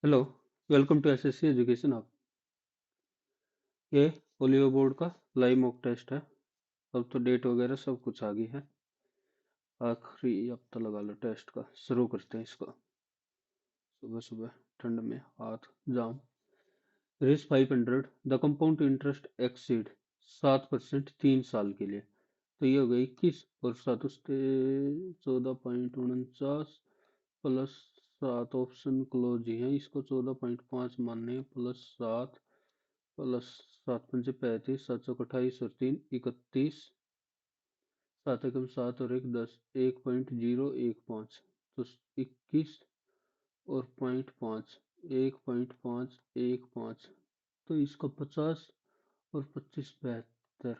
Hello. Welcome to SSC education hub. ये पोलियो board का लाइव मॉक टेस्ट है। अब तो डेट वगैरह सब कुछ आ गई है। आखिरी हफ्ता लगा लो टेस्ट का। शुरू करते हैं इसको। सुबह सुबह ठंड में हाथ जाम। रेस 500 द कंपाउंड इंटरेस्ट एक्सीड 7% 3 साल के लिए। तो ये हो गया 21 और 7 14.49 प्लस 7 ऑप्शन क्लोज ही है। इसको 14.5 मानने प्लस 7 प्लस 7 × 5 = 35 7 × 28 और 3 = 31। 7 × 7 और 1 = 10 1.015। तो 21 और 0.5 1.515। तो इसका 50 और 25 72।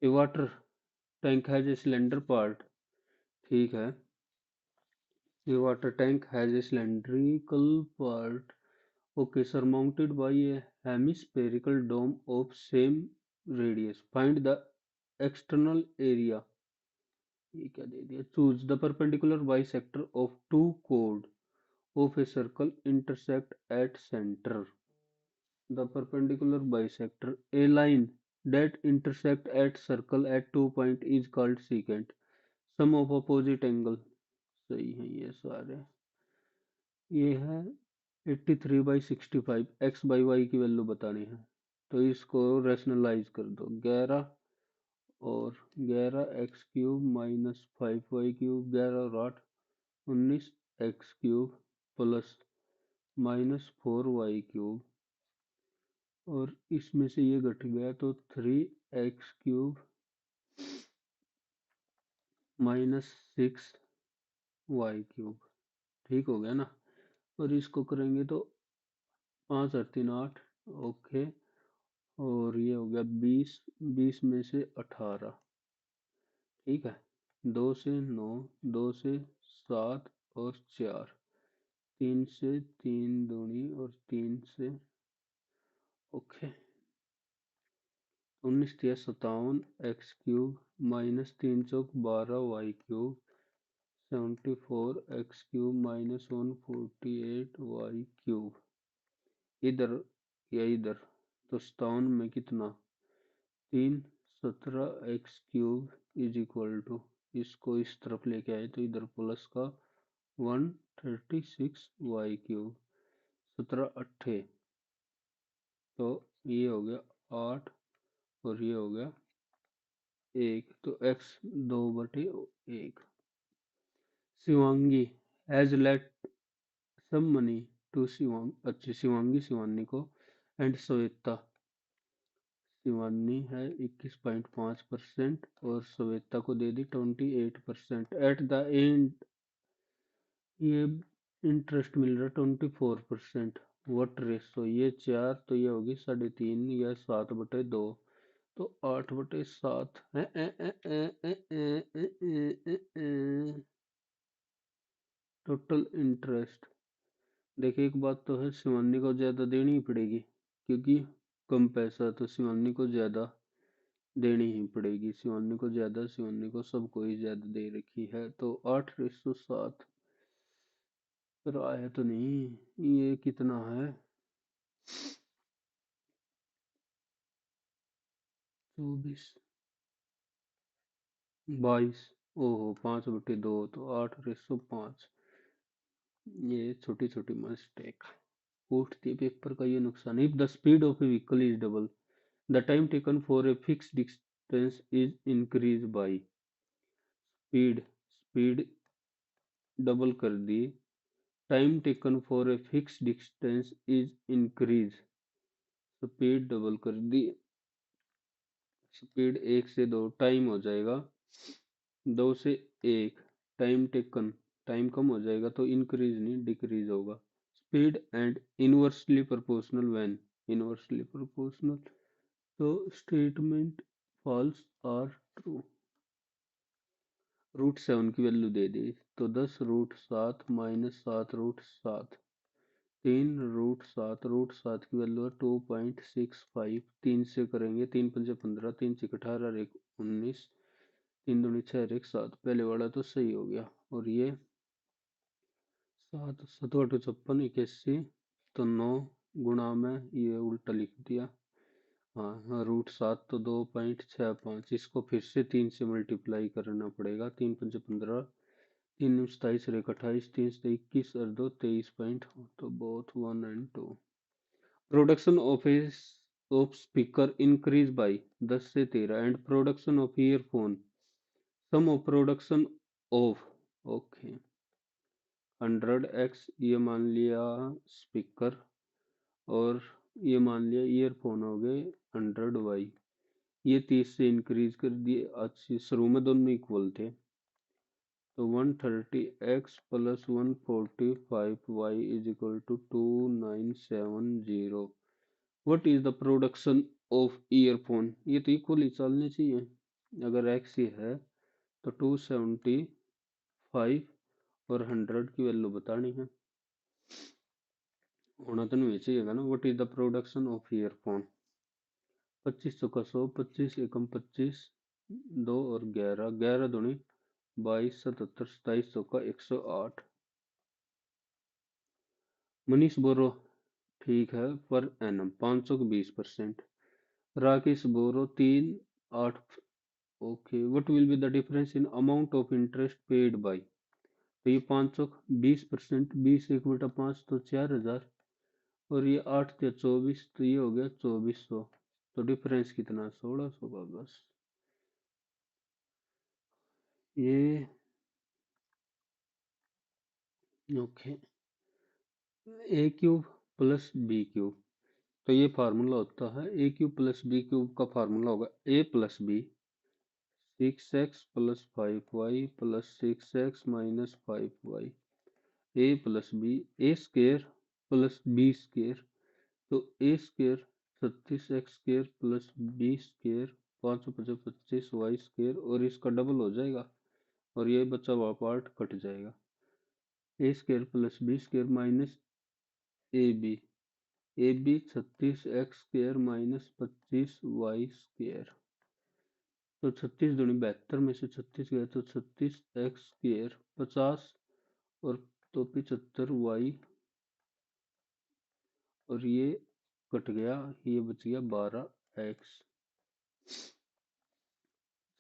A water tank has a cylinder part. ठीक है। A water tank has a cylindrical part. Okay, surmounted by a hemispherical dome of same radius. Find the external area. ये क्या दे दिया? Choose the perpendicular bisector of two chord of a circle intersect at center. The perpendicular bisector, a line that intersect at circle at 2 point is called secant. Sum of opposite angle. सही है ये सारे। ये है 83/65। X by Y की value बतानी है। तो इसको रेशनलाइज कर दो। 11 और 11 x³ माइनस 5y³ 11 और 8 19 x³ प्लस -4y³ और इसमें से ये घट गया तो 3x³ -6y³। ठीक हो गया ना। और इसको करेंगे तो 5 और 3 8। ओके। और ये हो गया 20। 20 में से 18। ठीक है। 2 से 9 2 से 7 और 4। 3 से 3 दूनी और 3 से। Okay. 19×3 = 57 x³ -3 × 4 y³। 74 x³ -148 y³। इधर या इधर तो 57 में कितना? 3 17 x³ इसको इस तरफ लेके आए तो इधर प्लस का 136 y³। 17 8 तो ये हो गया 8 और ये हो गया 1। तो x 2/1। Shivangi has lent some money to Shivang. अच्छी शिवांगी शिवानी को एंड श्वेता। शिवानी है 21.5% और श्वेता को दे दी 28%। एट द एंड ये इंटरेस्ट मिल रहा है 24%। वट रेशो ये 4 तो ये होगी 3.5 या 7/2। तो 8/7 टोटल इंटरेस्ट। देखिए एक बात तो है शिवानी को ज्यादा देनी ही पड़ेगी क्योंकि कम पैसा तो शिवानी को ज्यादा देनी ही पड़ेगी। शिवानी को ज्यादा शिवानी को सबको ही ज्यादा दे रखी है तो 8/7। पर आया तो नहीं। ये कितना है? 24 22। ओहो 5/2 तो 8/5। ये छोटी छोटी मिस्टेक पूछती है पेपर का। ये नुकसान। If the speed of a vehicle is double the time taken for a fix distance is increase by. Speed speed double कर दी। Time taken for a fix distance is increase. Speed double कर दी। Speed 1 से 2 time हो जाएगा 2 से 1। Time taken time कम हो जाएगा तो इंक्रीज नहीं डिक्रीज होगा। Speed and inversely proportional when inversely proportional. तो स्टेटमेंट फॉल्स आर ट्रू। √7 की वैल्यू दे दी तो 10√7 -7√7। 3√7 की वैल्यू है 2.65। 3 से करेंगे 3×5 = 15 3×6 = 18 और 1 19। 3 दूनी 6 और 1 7। पहले वाला तो सही हो गया और ये 7 7 8 56 81, तो 9 गुणा में ये उल्टा लिख दिया। हाँ, √7 तो 2.65, इसको फिर से 3 से मल्टीप्लाई करना पड़ेगा। 3 पंचे 15, 3 27 और 1 28, 3 से 21 और 2 23 पॉइंट, तो both 1 and 2। Production of speaker increase by 10 से 13 and production of earphone, sum of production of, okay, 100x ये मान लिया स्पीकर, और ये मान लिया ईयरफोन हो गए 100y। ये 30 से इंक्रीज कर दिए। अच्छी, शुरू में दोनों इक्वल थे, तो 130x plus 145y is equal to 2970। What is the production of earphone? ये तो इक्वल ही चलने चाहिए। अगर x ही है तो 275 और 100 की वैल्यू बतानी है, होना तो नहीं चाहिएगा ना। What is the production of earphone? 25 का 100, 25 एकम 25, 2 और 11, 11 दूनी 22, 77, 27 का 108। मनीष बोरो, ठीक है, पर एनम 500 की 20%। राकेश बोरो 3 8, okay. What will be the difference in amount of interest paid by? तो ये 500 20%, 20 1 बटा 5 तो 4000, और ये 8 या 24, तो ये हो गया 2400। तो डिफरेंस कितना? 1600 का बस। ये okay, a cube plus b cube, तो ये फार्मूला होता है a cube plus b cube का फार्मूला होगा a plus b 6x plus 5y plus 6x minus 5y, a plus b, a square plus b square, तो a square 36x square plus b square 5 25 square, और इसका double हो जाएगा, और ये बचा हुआ पार्ट कट जाएगा। A square plus b square minus a b 36x square minus 25y square, तो 36 दूनी 72 में से 36 गया तो 36x स्केयर 50, और तो 75y, और ये कट गया, ये बच गया 12x।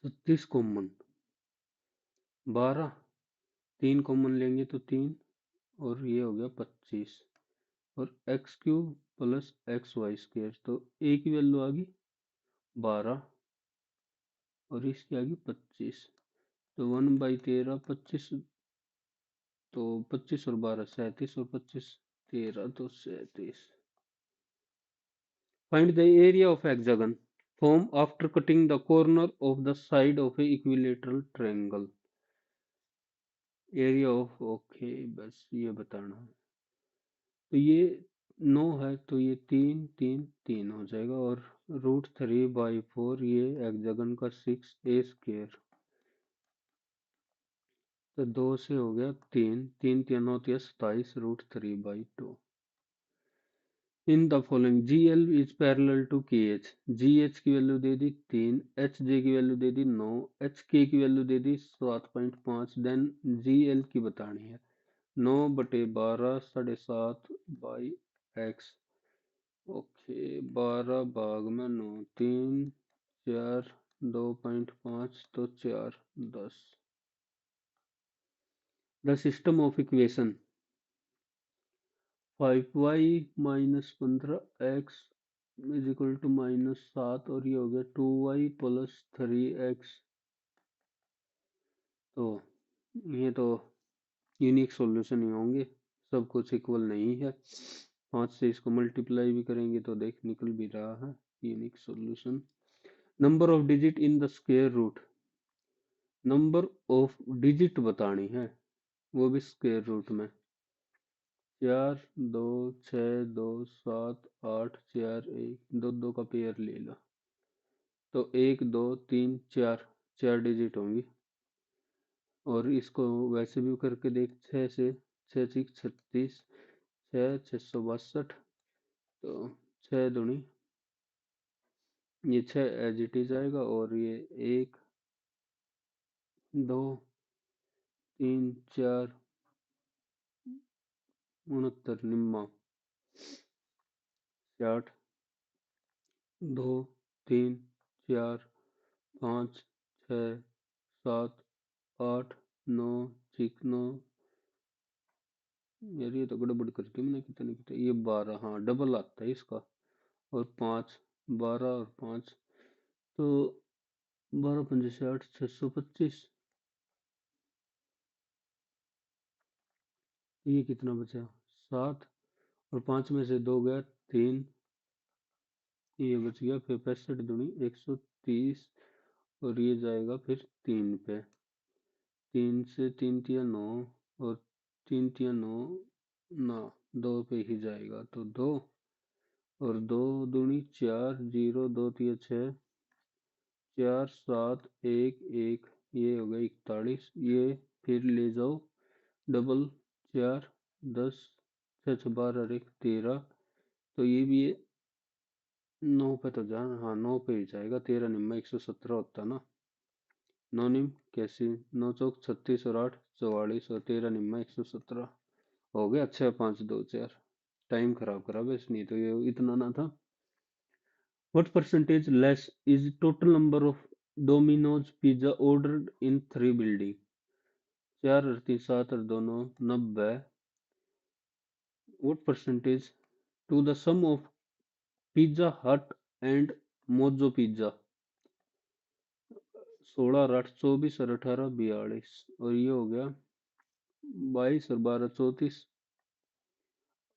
36 कॉमन, 12, 3 कॉमन लेंगे तो 3, और ये हो गया 25, और x cube plus x y square, तो ए की वैल्यू आ गई 12 और इसकी आ गई 25, तो 1/13 25, तो 25 और 12 37, और 25 13 तो 37। Find the area of hexagon form after cutting the corner of the side of A equilateral triangle. Area of, okay, बस ये बताना है। तो ये 9 है, तो ये 3 3 3 हो जाएगा, और √3/4 ये हेक्सागन का 6a स्क्वायर, तो 2 से हो गया 3 3 3 होती है 27 √3/2। In the following GL is parallel to KH, GH की वैल्यू दे दी 3, HJ की वैल्यू दे दी 9, HK की वैल्यू दे दी 7.5, देन GL की बतानी है 9/12 7.5 बाई x, ओके, 12 भाग में 9, 3 4 2.5 तो 4 10। The system of equation 5y minus 15x is equal to -7, और ये हो गया 2y प्लस 3x। तो ये तो यूनिक सॉल्यूशन ही होंगे, सब कुछ इक्वल नहीं है। 5 से इसको मल्टीप्लाई भी करेंगे तो देख निकल भी रहा है unique solution. Number of digit in the square root, number of digit बतानी है, वो भी स्क्वायर रूट में। 4 2 6 2 7 8 4 1, 2 2 का पेयर ले लो, तो 1 2 3 4, 4 डिजिट होंगी। और इसको वैसे भी करके देख, 6 से 6 6 36, 6 662, तो 6 दूनी, ये 6 एज इट इज आएगा, और ये 1 2 3 4 69 निम्मा 60 2 3 4 5 6 7 8 9 9 यार ये तो गड़बड़ करके मैंने कितने कितने ये 12 हाँ डबल आता है इसका और 5 12 और 5 तो 12 पंजे 60 625 ये कितना बचा 7 और 5 में से 2 गया 3 ये बच गया फिर 65 दूनी 130 और ये जाएगा फिर 3 पे 3 से 3 तिया 9 और 3 तिया 9 ना 2 पे ही जाएगा तो 2 और 2 दूनी 4 0 2 तिया 6 4 7 1 1 ये हो गया 41 ये फिर ले जाओ डबल 4 10 6 6 12 1 13 तो ये भी है 9 पे तो जाना हाँ 9 पे ही जाएगा 13 निम्मा 117 होता ना 9 निम कैसी 9 चौक 36 और 8 44 और 13 निम्मा 117 हो गया अच्छा 5 2 4 टाइम खराब करा बस नहीं तो ये इतना ना था What percentage less is total number of Domino's pizza ordered in 3 building 4 और 3 7 और दोनों 90 What percentage to the sum of Pizza Hut and Mojo Pizza 16 और 8 24 और 18 42 और ये हो गया 22 और 12 34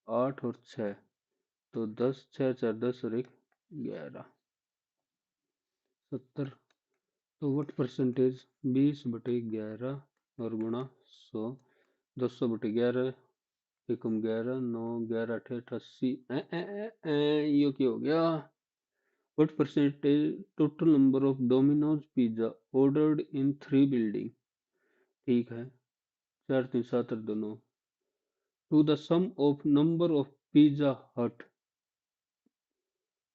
8 और 6 तो 10 6 4 10 और 1 11 70 तो वट परसेंटेज 20/11 और गुणा 100 200 बटे 11 एकम 11 9 11 88 ये क्या हो गया what percentage total number of Domino's pizza ordered in 3 building ठीक है 4 3 7 और दोनों to the sum of number of pizza Hut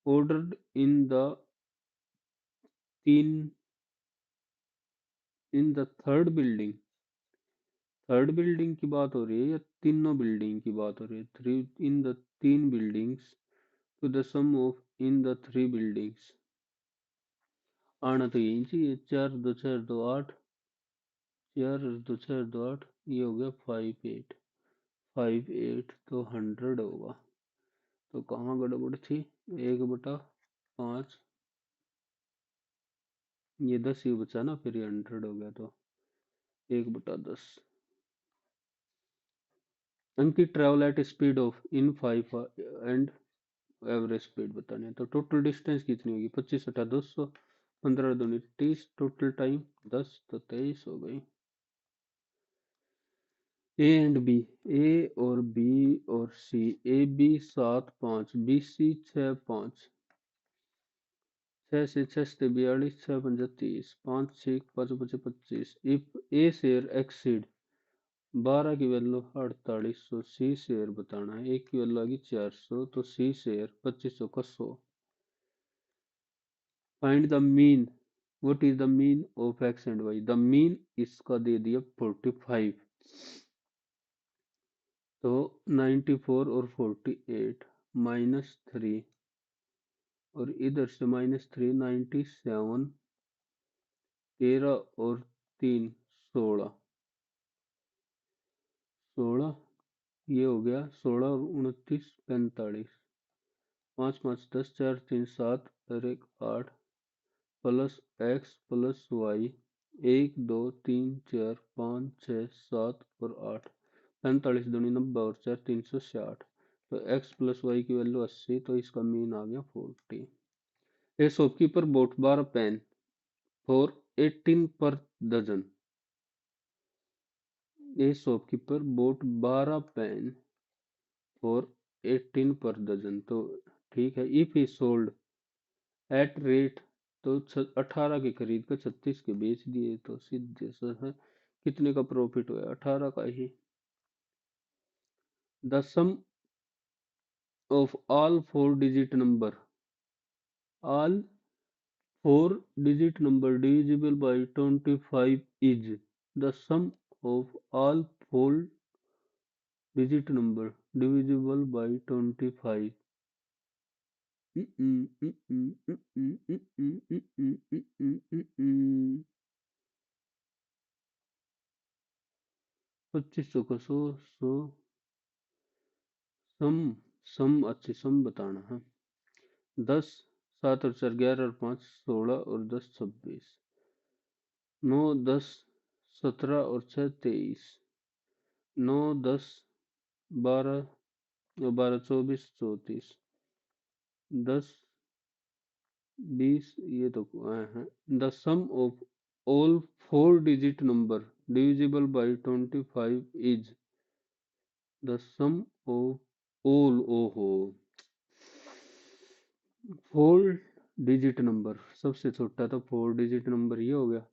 ordered तीन इन द थर्ड बिल्डिंग की बात हो रही है या तीनों बिल्डिंग की बात हो रही है three in the 3 buildings to the sum of in the 3 buildings आना तो यही चाहिए 4 2 4 2 8 4 2 4 2 8 ये हो गया 5 8 तो 100 होगा तो कहाँ गड़बड़ थी 1/5 ये 10 ही बचा ना फिर ये 100 हो गया तो 1/10 Ankit travel at speed of in 5 and average speed बतानी है तो टोटल डिस्टेंस कितनी होगी 25 × 200 15 दूनी 30 टोटल टाइम 10 तो 23 हो गई ए एंड बी ए और बी और C A B 7 5 B C 6 5 6 से 6 से 42 6 5 30 5 6 5 5 25 इफ ए शेयर एक्सीड 12 की वैल्यू 4800 सी शेयर बताना है एक की वैल्यू आ गई 400 तो सी शेयर 2500 का 100 find the mean what is the mean of x and why the mean इसका दे दिया 45 तो 94 और 48 -3 और इधर से -3 97 13 और 3 16 16 ये हो गया 16 और 29 45 5 5 10 4 3 7 और 1 8 प्लस एक्स प्लस वाई 1 2 3 4 5 6 7 और 8 45 दूनी 90 और 4 360 तो x प्लस वाई की वैल्यू 80 तो इसका मीन आ गया 40 a shopkeeper bought 12 pen for 18 per dozen a shopkeeper bought 12 pen for 18 per dozen तो ठीक है if he sold at rate तो 18 के खरीद कर 36 के बेच दिए तो सीधे सा है कितने का प्रॉफिट हुआ 18 का ही the sum of all 4 digit number divisible by 25 is the sum of all 4 digit number divisible by 25. 2500 का 100 100 सम सम अच्छी सम बताना है। 10 7 और 4 11 और 5 16 और 10 26 9 10 17 और 6 23 9 10 12 और 12 24 34 10 20 ये तो है। The sum of all 4 digit number divisible by 25 is the sum of all ओहो 4 डिजिट नंबर सबसे छोटा तो 4 डिजिट नंबर ये हो गया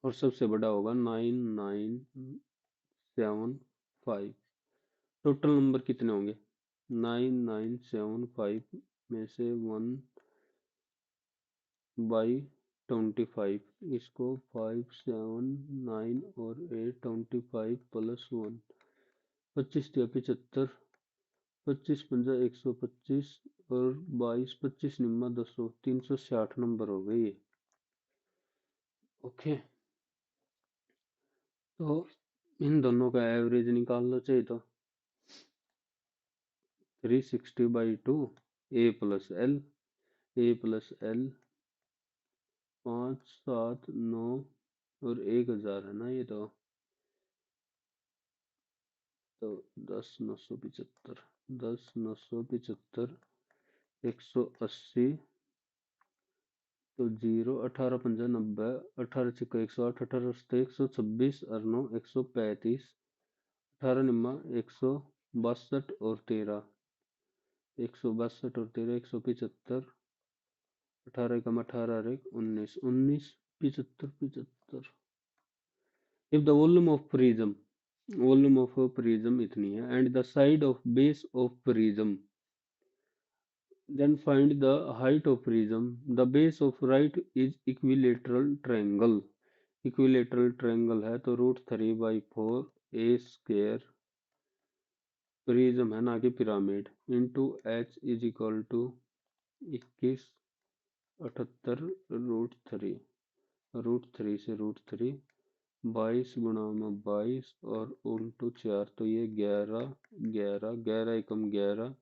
और सबसे बड़ा होगा 9975। टोटल नंबर कितने होंगे 9975 में से 1/25 इसको 5 7 9 और 8 25 प्लस 1 25 या 75 25 पंजा 125 और 22 25 निम्मा 200 360 नंबर हो गए ये। ओके तो इन दोनों का एवरेज निकाल लो चाहिए तो 360/2 a प्लस एल 5 7 9 और 1000 है ना ये तो 10 975 10 975 180 तो 0 18 पंजा 90 18 छिक्का 108 18 सत्ते 126 और 9 135 18 निम्मा 162 और 13 162 और 13 175 18 कम 18 एक 19 19 75 75 if the volume of a prism इतनी है and the side of base of prism then find the height of prism the base of right is equilateral triangle है तो √3/4 a square प्रिज्म है ना कि pyramid into h is equal to 21 78 √3 से √3 22 गुणा में 22 और उल्टू 4 तो ये 11 11 11 एकम 11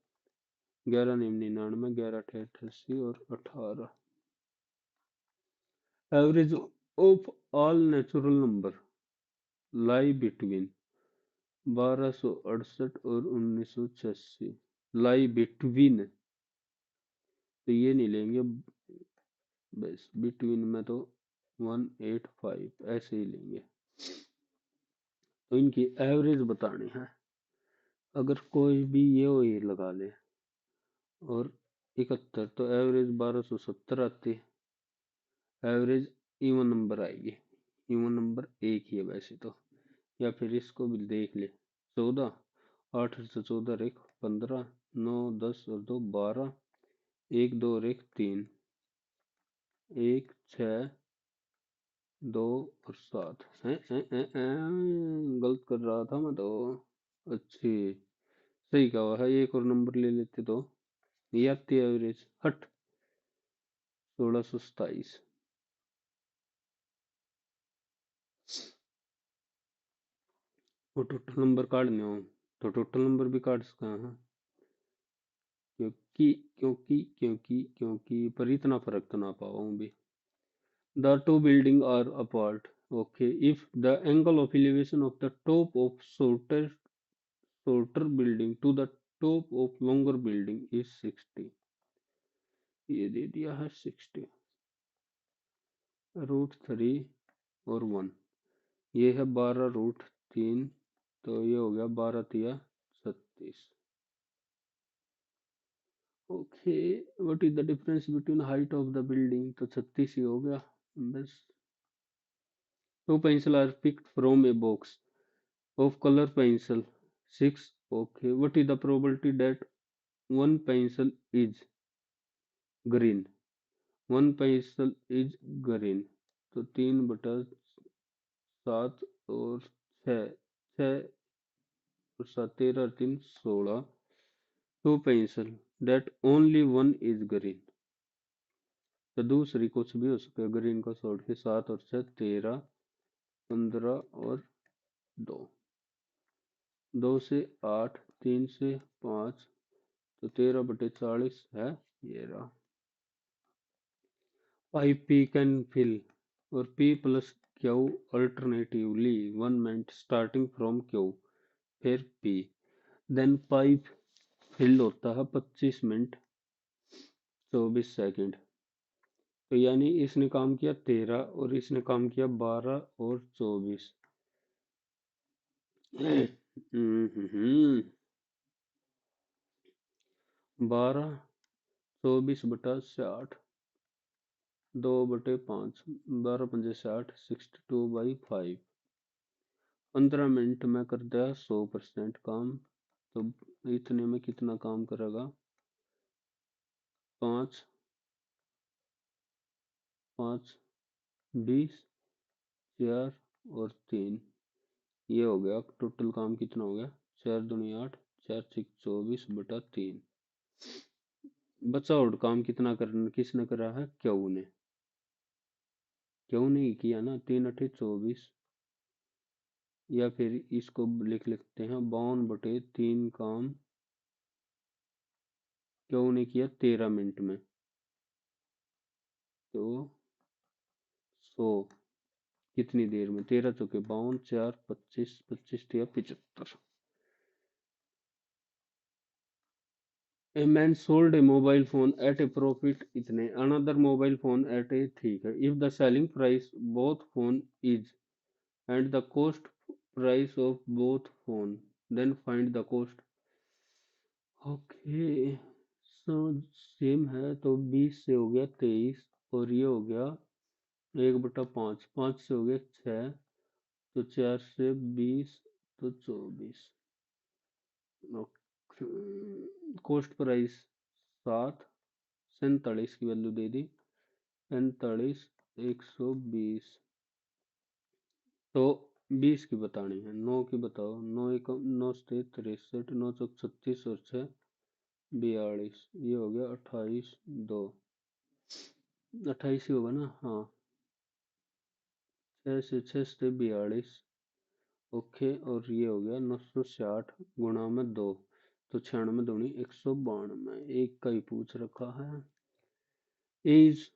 11 निम 99 11 88 और 18 average of all natural number lie between 1268 और 1986 लाई बिटवीन तो ये नहीं लेंगे बस बिटवीन में तो 185 ऐसे ही लेंगे तो इनकी एवरेज बतानी है अगर कोई भी ये हो ये लगा ले और 71 तो एवरेज 1270 आती एवरेज इवन नंबर आएगी इवन नंबर एक ही है वैसे तो या फिर इसको भी देख ले 14 8 से 14 एक 15 9 10 और 2 12 1 2 और 1 3 1 6 2 और 7 गलत कर रहा था मैं तो अच्छी सही कहा है एक और नंबर ले लेते तो ये आती है एवरेज हट 1627 वो टोटल नंबर काटने हो तो टोटल नंबर भी काट सका है क्योंकि पर इतना फर्क तो ना पाऊँ भी the two buildings are apart okay if the angle of elevation of the top of shorter building to the top of longer building is 60 ये दे दिया है 60 √3 और 1 ये है 12 √3 तो ये हो गया 12 तिया 36 okay what is the difference between height of the building तो 36 ही हो गया बस two pencil are picked from a box of color pencil 6 okay what is the probability that one pencil is green one pencil is green तो 3/7 और 6 6 और 13 और 3 16, two pencil that only one is green. तो दूसरी कुछ भी हो सकता है ग्रीन को छोड़ के। 7 और 6 13, 15 और 2, 2 से 8, 3 से 5, तो 13/40 है। ये रहा। पाइप पी कैन फिल और P plus Q alternatively 1 minute starting from Q, फिर पी, देन पाइप फिल होता है 25 मिनट 24 सेकेंड। तो यानी इसने काम किया 13 और इसने काम किया 12 और 24। 12 24/60, 2/5, 12×5 62/5। 15 मिनट में कर दिया 100% काम। तो इतने में कितना काम करेगा? 5 5 20, 4 और 3, ये हो गया टोटल काम। कितना हो गया? 4×2 8, 4×6 24/3। बचा और काम कितना किसने करा है? क्यू ने। क्यू ने ही किया ना। 3×8 = 24, या फिर इसको लिख लेते हैं 52/3 काम क्यू ने किया 13 मिनट में। तो 100 कितनी देर में? 13 चौके 52, 4 25, 25 या 75। A man sold a mobile phone at a profit इतने, another mobile phone at a, ठीक है, if the selling price both phone is and the cost price of both phone, then find the cost। Okay, so same है। तो 20 से हो गया 23, और ये हो गया 1/5, 5 से हो गया 6, तो 4 से 20, तो 24। कॉस्ट प्राइस 7, 47 की वैल्यू दे दी। 47 120, तो 20 की बतानी है। 9 की बताओ। 9 एक 9 से 63, 9 चौक 36 और 6 42, ये हो गया 28 2, 28 ही होगा ना? हाँ, 6 से 42। ओके, और ये हो गया 960 गुणा में 2, तो 96 दूनी 192। एक का ही पूछ रखा है। इज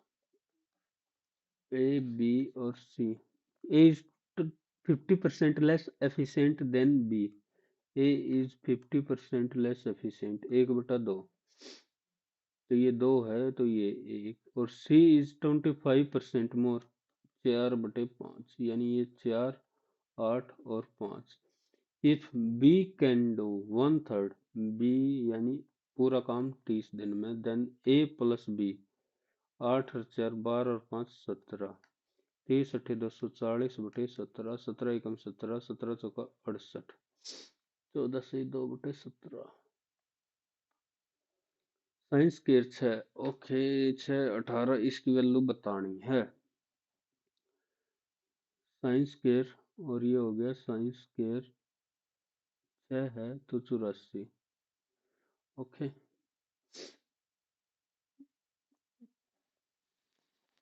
ए, बी और C. A is 50% less efficient than B. A is 50% less efficient, 1/2, तो ये 2 है, तो ये 1। और सी इज 25% मोर, 4/5, यानी ये 4, 8 और 5। If B can do 1/3, B यानी पूरा काम 30 दिन में, देन ए प्लस बी, 8 और 4 12 और 5 17, 30 8 240/17, 17 एकम 17, 17 चौका 68, 14 से 2/17। Sine square 6। ओके, 6 18 इसकी वैल्यू बतानी है। साइंस केयर, और ये हो गया साइंस केयर 6 है तो 84। ओके,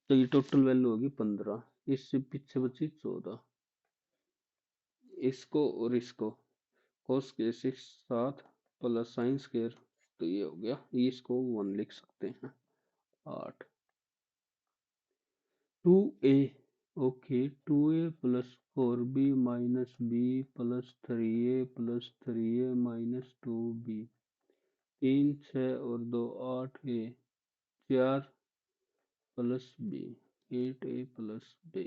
तो ये टोटल वैल्यू होगी 15, इससे पीछे बची 14। इसको और इसको कोस के 6 7 प्लस साइंस केयर, तो ये हो गया। इसको 1 लिख सकते हैं। 8 2a। Okay, 2a plus 4b minus b plus 3a plus 3a minus 2b, 3 6 और 2 8a, 4 plus b, 8a plus b।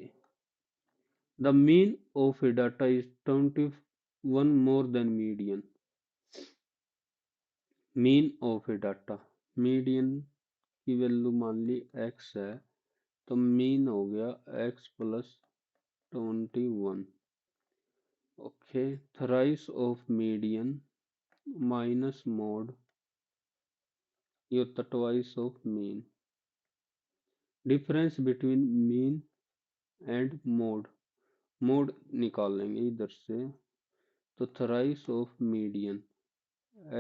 The mean of a data is 21 more than median। Mean of A data, median की value मान ली x है, तो mean हो गया x plus 21। Okay, thrice of median minus mode, ये होता twice of mean. Difference between mean and mode, mode निकाल लेंगे इधर से। तो thrice of median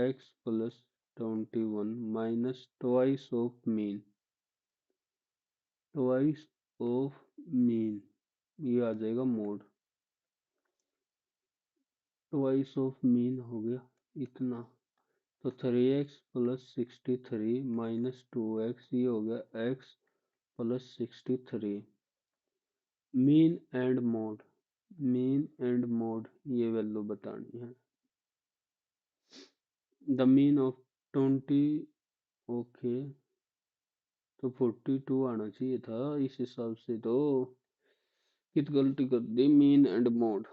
x plus 21 minus twice of mean, twice of mean ये आ जाएगा मोड, ट्वाइस ऑफ मीन हो गया इतना। तो 3x प्लस 63 माइनस 2x ये हो गया x plus 63। Mean and mode, mean and mode ये वैल्यू बतानी है। द मीन ऑफ 20, ओके तो 42 आना चाहिए था इस हिसाब से, तो कित गलती कर दी। Mean and mode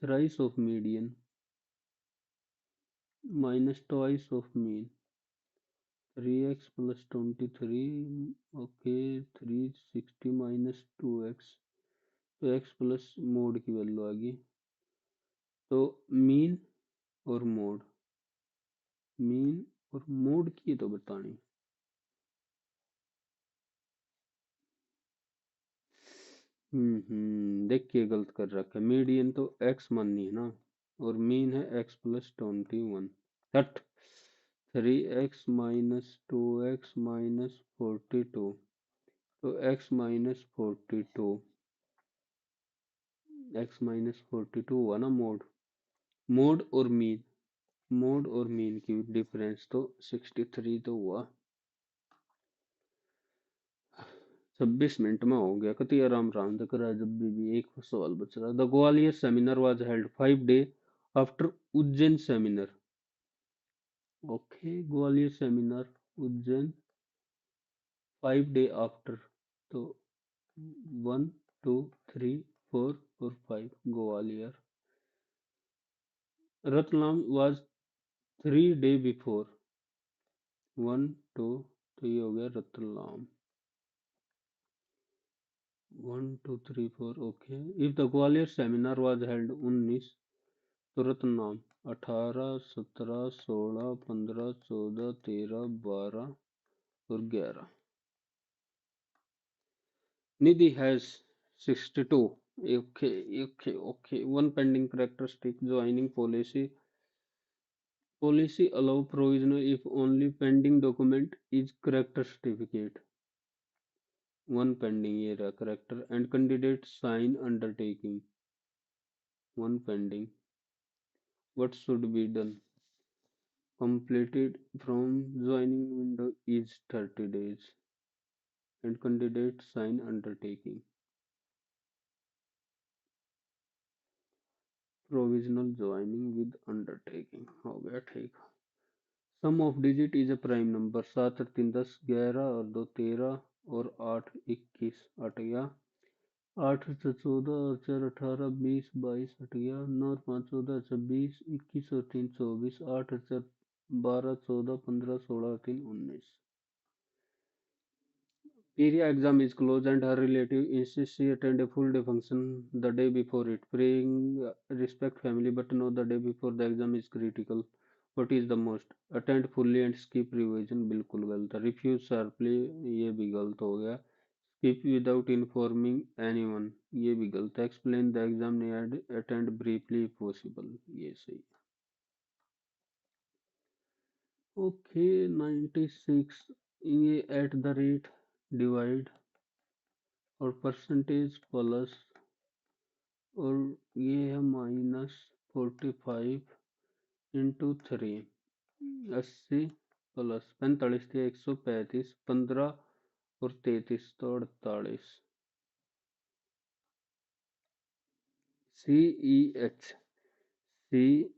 thrice of median minus twice of mean, 3x plus 23, okay 360 minus 2x, तो x प्लस मोड की वैल्यू आ गई। तो मीन और मोड, मीन और मोड की तो बतानी। देखिए गलत कर रखा है, मीडियन तो x माननी है ना, और मीन है x प्लस 21। हट, 3x माइनस 2x माइनस 42, तो x माइनस 42, x माइनस 42 हुआ ना मोड, मोड और मीन, मोड और मीन की डिफरेंस तो 63 तो हुआ। 26 मिनट में हो गया, कति आराम आराम तक रहा। जब भी एक सवाल बच रहा। The Gwalior seminar was held 5 day after Ujjain seminar, okay Gwalior seminar Ujjain 5 day after, तो 1 2 3 4 और 5 Gwalior. Ratlam was 3 day before, 1 2, तो ये हो गया Ratlam 1 2 3 4, okay. If the Gwalior seminar was held 19, तो रतलाम 18 17 16 15 14 13 12 और 11। Nidhi has 62. Okay. One pending characteristic joining policy allow provisional if only pending document is character certificate. One pending ये रहा character and candidate sign undertaking. One pending. What should be done? Completed from joining window is 30 days and candidate sign undertaking. Provisional joining with undertaking हो गया ठीक। Sum of digit is a prime number, 7 और 3 10, 11 और 2 13 और 8 21 हट गया, 8 और 4 14 और 4 18 20 22 हट गया, 9 और 5 14 26 21 और 3 24, 8 और 4 12 14 15 16 और 3 19। Priya exam is closed and her relative insists she attend a full day function the day before it, praying respect family but know the day before the exam is critical. What is the most? Attend fully and skip revision बिल्कुल गलत है। Refuse sharply ये भी गलत हो गया। Skip without informing anyone ये भी गलत है। Explain the exam and attend briefly if possible ये सही। ओके 96 ये at the rate divide और परसेंटेज प्लस, और ये है -45 × 3, 80 प्लस 45 × 135, 15 और 33 तो 48। CEH, CEH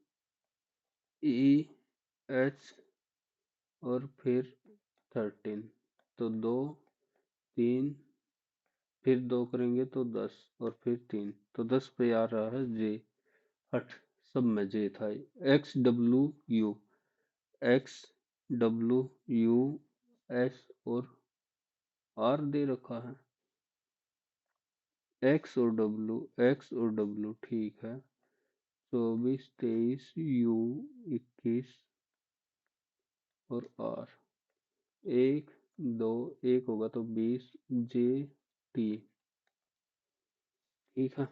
और फिर 13, तो 2 3 फिर 2 करेंगे तो 10 और फिर 3, तो 10 पे आ रहा है जे। 8 सब में जे था। XWU, XWU, S और R दे रखा है। X और W ठीक है। 24 23 U 21 और R 1 दो, एक होगा तो 20 जे टी। ठीक है।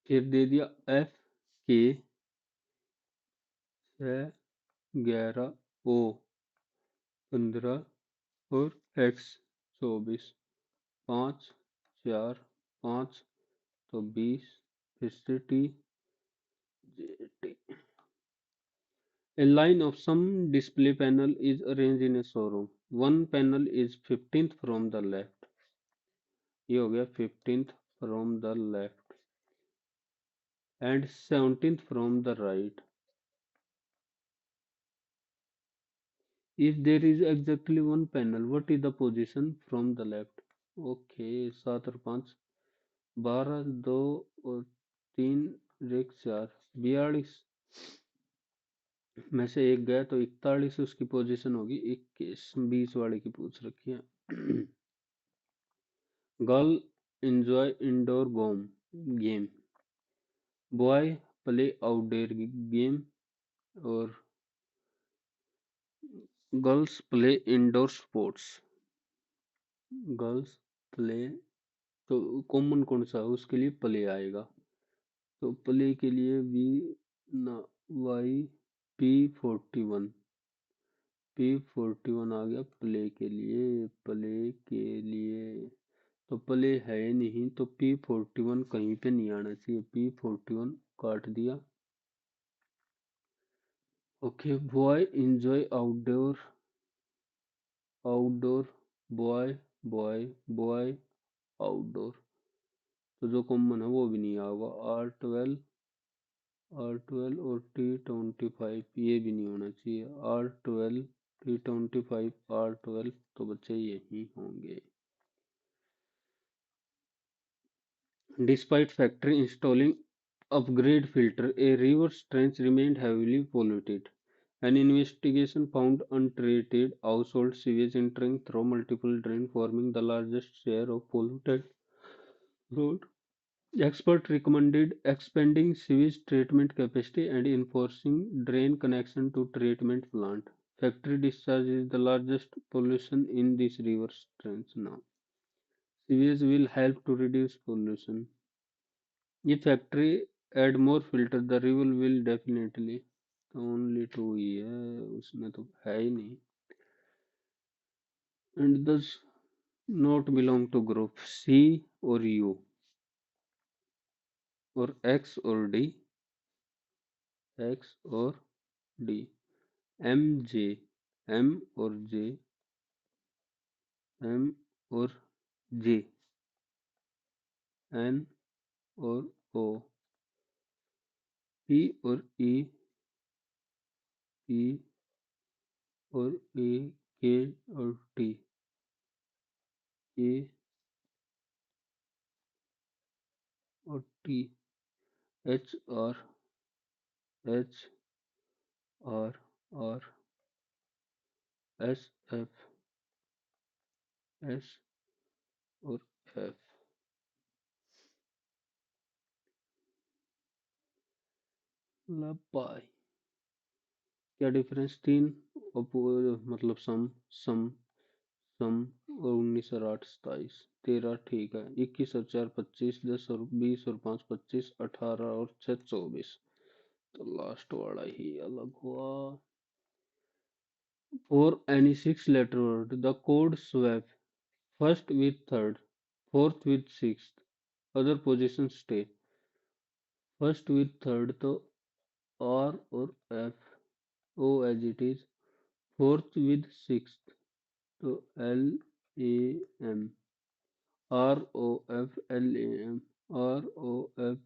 फिर दे दिया एफ के 6, 11 ओ 15 और एक्स 24, 5, 4, 5 तो 20, फिर से T J T. A line of some display panel is arranged in a showroom. One panel is 15th from the left. ये हो गया 15th from the left and 17th from the right. If there is exactly one panel, what is the position from the left? Okay, 7 और 5, 12, 2 और 3, 1, 4, 42 में से एक गया तो 41 उसकी पोजीशन होगी। 21, 20 वाले की पूछ रखी है। Girl enjoy indoor game, boy play outdoor game और girls play indoor sports. Girls play तो कॉमन कौन सा है उसके लिए प्ले आएगा, तो प्ले के लिए वी ना वाई P41 आ गया प्ले के लिए। प्ले के लिए तो प्ले है नहीं तो P41 कहीं पे नहीं आना चाहिए, P41 काट दिया। Okay, boy enjoy outdoor boy boy boy outdoor, तो जो कॉमन है वो भी नहीं आएगा। R12 और T25 ये भी नहीं होना चाहिए। R12 T25 R12 तो बच्चे यही होंगे। Despite factory installing upgrade filter, a river's trench remained heavily polluted. An investigation found untreated household sewage entering through multiple drains, forming the largest share of polluted road. Experts recommended expanding sewage treatment capacity and enforcing drain connection to treatment plant. Factory discharge is the largest pollution in this river's trench now. Sewage will help to reduce pollution. If factory add more filter, the river will definitely. Only two ही है उसमें तो है ही नहीं। And does not belong to group C or U or X or D, X or D, M J, M or J, M or J, N or O, P or E, P or A, K or T, A or T, H or H R R S F S और F। लपाई क्या difference? तीन मतलब सम सम सम और 19 और 8 27 13 ठीक है। 21 और 4 25, 10 और 20 और 5 25, 18 और 6 24, तो लास्ट वाला ही अलग हुआ। For any six letter word, the code swap first with third, fourth with sixth, other position stay। First with third तो R और F O as it is, fourth with sixth तो LAM, ROFLAM, ROFLAM।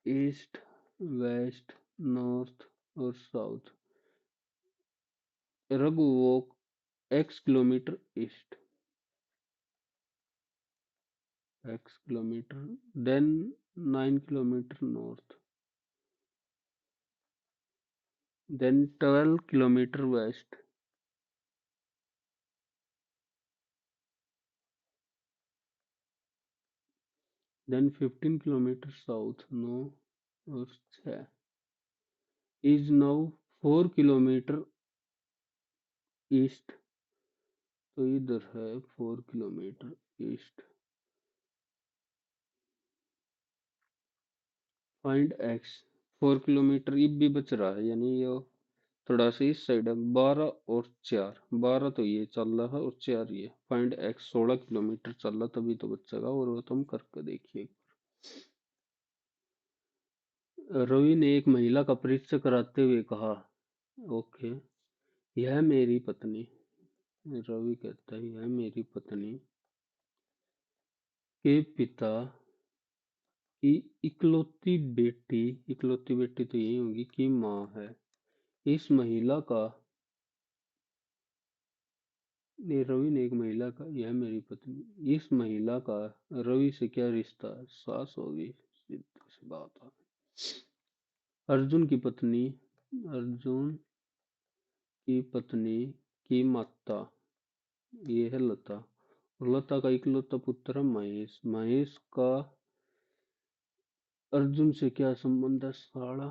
East, west, north और south. Raghu walk X kilometre east, X kilometre, then 9 kilometre north, then 12 kilometre west, then 15 kilometre south. 9 और 6 is now 4 kilometre east. तो इधर है 4 kilometre east. Find x. 4 kilometre अब भी बच रहा है, यानी ये थोड़ा सा इस साइड है। 12 और 4, 12 तो ये चल रहा है और 4 ये। फाइंड एक्स 16 किलोमीटर चल रहा, तभी तो बचेगा, और वो तुम करके देखिए। रवि ने एक महिला का परिचय कराते हुए कहा, ओके, यह मेरी पत्नी। रवि कहता है यह मेरी पत्नी के पिता की इकलौती बेटी तो यही होगी, की माँ है। इस महिला का, ये रवि ने एक महिला का, यह मेरी पत्नी, इस महिला का रवि से क्या रिश्ता है? सास होगी, सीधी सी बात है। अर्जुन की पत्नी, अर्जुन की पत्नी की माता, ये है लता। लता का इकलौता पुत्र है महेश। महेश का अर्जुन से क्या संबंध है? साला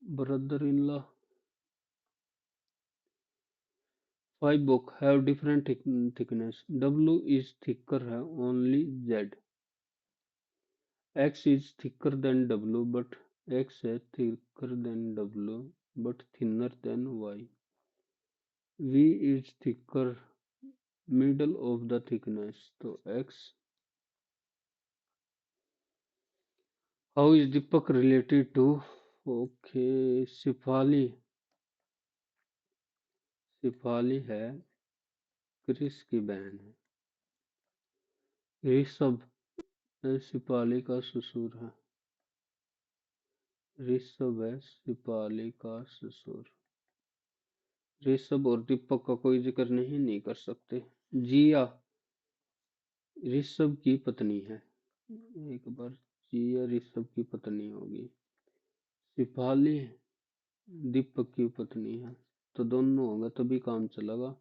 brother in law. 5 book have different thickness. W is thicker है only Z. X is thicker than W, but X है thicker than W, but thinner than Y. V is thicker, middle of the thickness. तो X. How is Deepak related to? Okay, Shefali. Shefali है Chris की बहन है। ऋषभ सिपाली का ससुर है। ऋषभ है सिपाली का ससुर। ऋषभ और दीपक का कोई जिक्र नहीं कर सकते। जिया ऋषभ की पत्नी है। एक बार, जिया ऋषभ की पत्नी होगी। सिपाली दीपक की पत्नी है, तो दोनों होगा तभी काम चलेगा।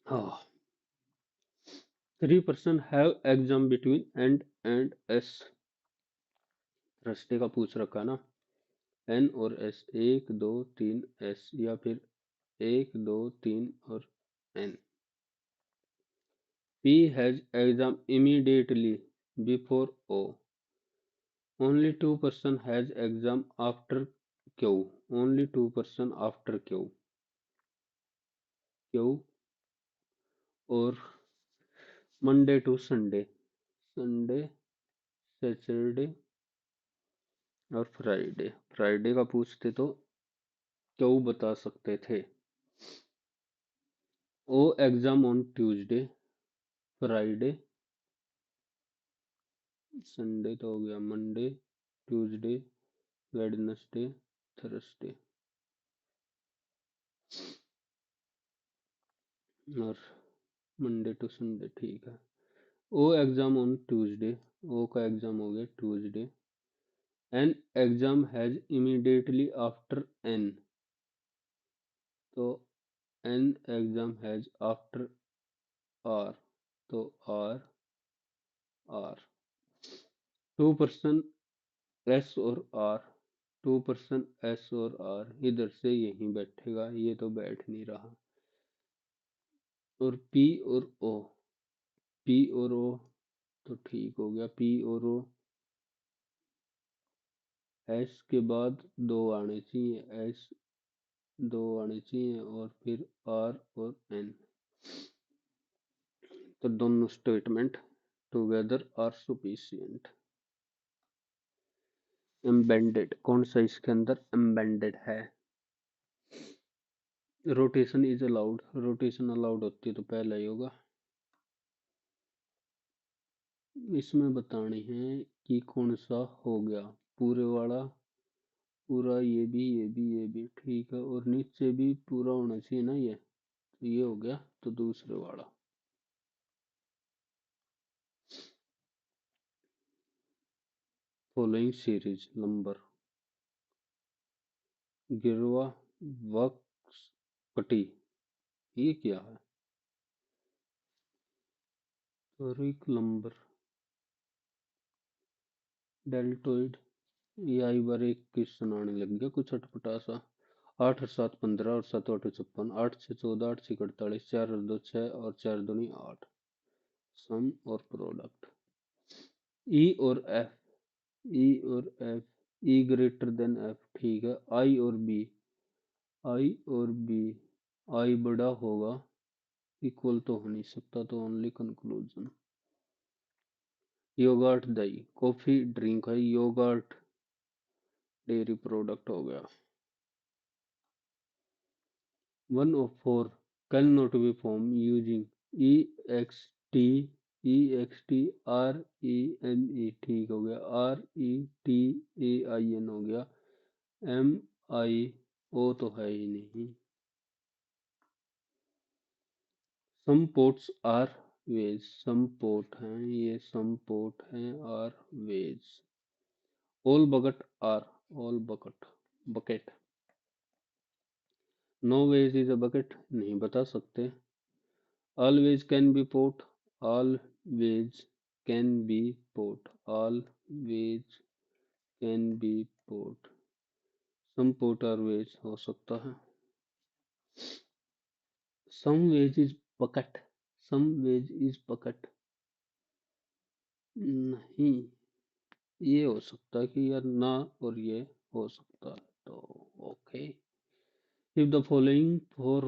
हाँ। 3 person have exam between and S। रस्ते का पूछ रखा है ना। N और S, 1 2 3 S, या फिर 1 2 3 और N। P has exam immediately before O। Only 2 person has exam after Q। Only 2 person after Q। Q और Monday to Sunday, Sunday, Saturday और Friday। Friday का पूछते तो Q बता सकते थे। O exam on Tuesday, Friday, Sunday तो हो गया, Monday, Tuesday, Wednesday, Thursday और Monday to Sunday। ठीक है। O exam on Tuesday, O का एग्जाम हो गया Tuesday. N exam has immediately after N, तो N exam has after R, तो आर आर। 2 person एस और आर, 2 person एस और आर इधर से यहीं बैठेगा, ये तो बैठ नहीं रहा। और पी और ओ, पी और ओ तो ठीक हो गया। पी और ओ, एस के बाद 2 आने चाहिए, एस 2 आने चाहिए, और फिर आर और एन। तो दोनों statement together are sufficient. Embedded कौन सा इसके अंदर एम्बेडेड है? Rotation is allowed, rotation allowed होती है तो पहला ही होगा। इसमें बताने हैं कि कौन सा हो गया पूरे वाला, पूरा ये भी ये भी ये भी ठीक है, और नीचे भी पूरा होना चाहिए ना ये, तो ये हो गया। तो दूसरे वाला फॉलोइंग सीरीज नंबर गिरवा वक्स पटी, ये क्या है? रिक्लम्बर डेल्टोइड, ये आई बार एक किस सुनाने लग गया कुछ अटपटा सा। 8 और 7 15 और 7 8 56, 8 6 14, 8 6 48, 4 और 2 6 और 4 दूनी 8। सम और प्रोडक्ट। ई और एफ, ई और एफ, ई ग्रेटर देन एफ, ठीक है। आई और बी, आई और बी, आई बड़ा होगा, इक्वल तो हो नहीं सकता, तो ओनली कंक्लूजन। योगर्ट दही, कॉफी ड्रिंक है, योगर्ट डेयरी प्रोडक्ट हो गया। 1 of 4 cannot be formed using ext, rene, ठीक हो गया। retain हो गया। mio तो है ही नहीं। Some ports are vase, some port हैं, ये सम पोर्ट हैं are vase. All bucket are, all bucket. No vase is a bucket, नहीं बता सकते। Always can be port, always can be port, always can be port। Some port are ways हो सकता है। Some ways is bucket, some ways is bucket, नहीं, ये हो सकता है कि यार ना, और ये हो सकता है, तो okay. If the following four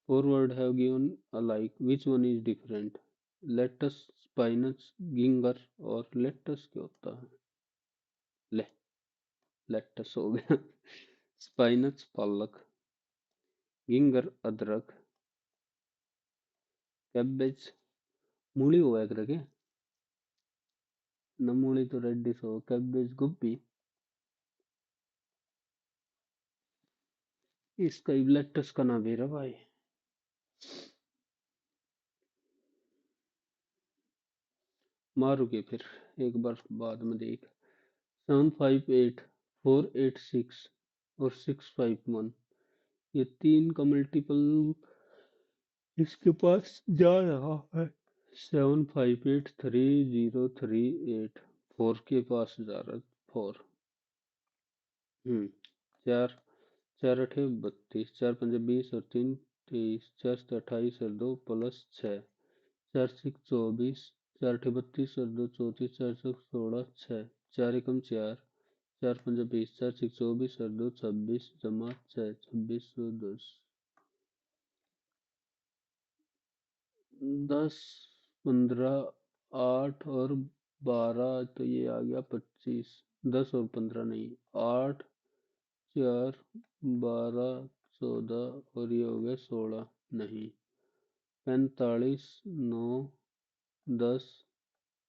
word have given alike, which one is different? Lettuce, spinach, ginger और lettuce क्या होता है? ले, लेट्स हो गया। स्पाइनच पालक, गिंगर अदरक, कैबेज मूली हुआ करके न, मूली तो रेडिश हो, कैबेज गोभी, इसका लेट्स का ना भी रहा भाई। मारोगे फिर एक बार बाद में देख। 758 486 और 651, ये तीन का मल्टीपल इसके पास जा रहा है। 758 3038, 4 के पास जा रहा है, 4। चार, 4 8 32, 4 5 20 और 3 23, 4 7 28 और 2 प्लस 6, 4 6 24, 4 8 32 और 2 34, 4 6 16 6, 4 1 4, 4 5 20, 4 6 24 और 2 26 जमा 6 26 और 10, 10 15 8 और 12, तो ये आ गया 25। 10 और 15 नहीं, 8 4 12 14 और ये हो गया 16, नहीं। 45 9 10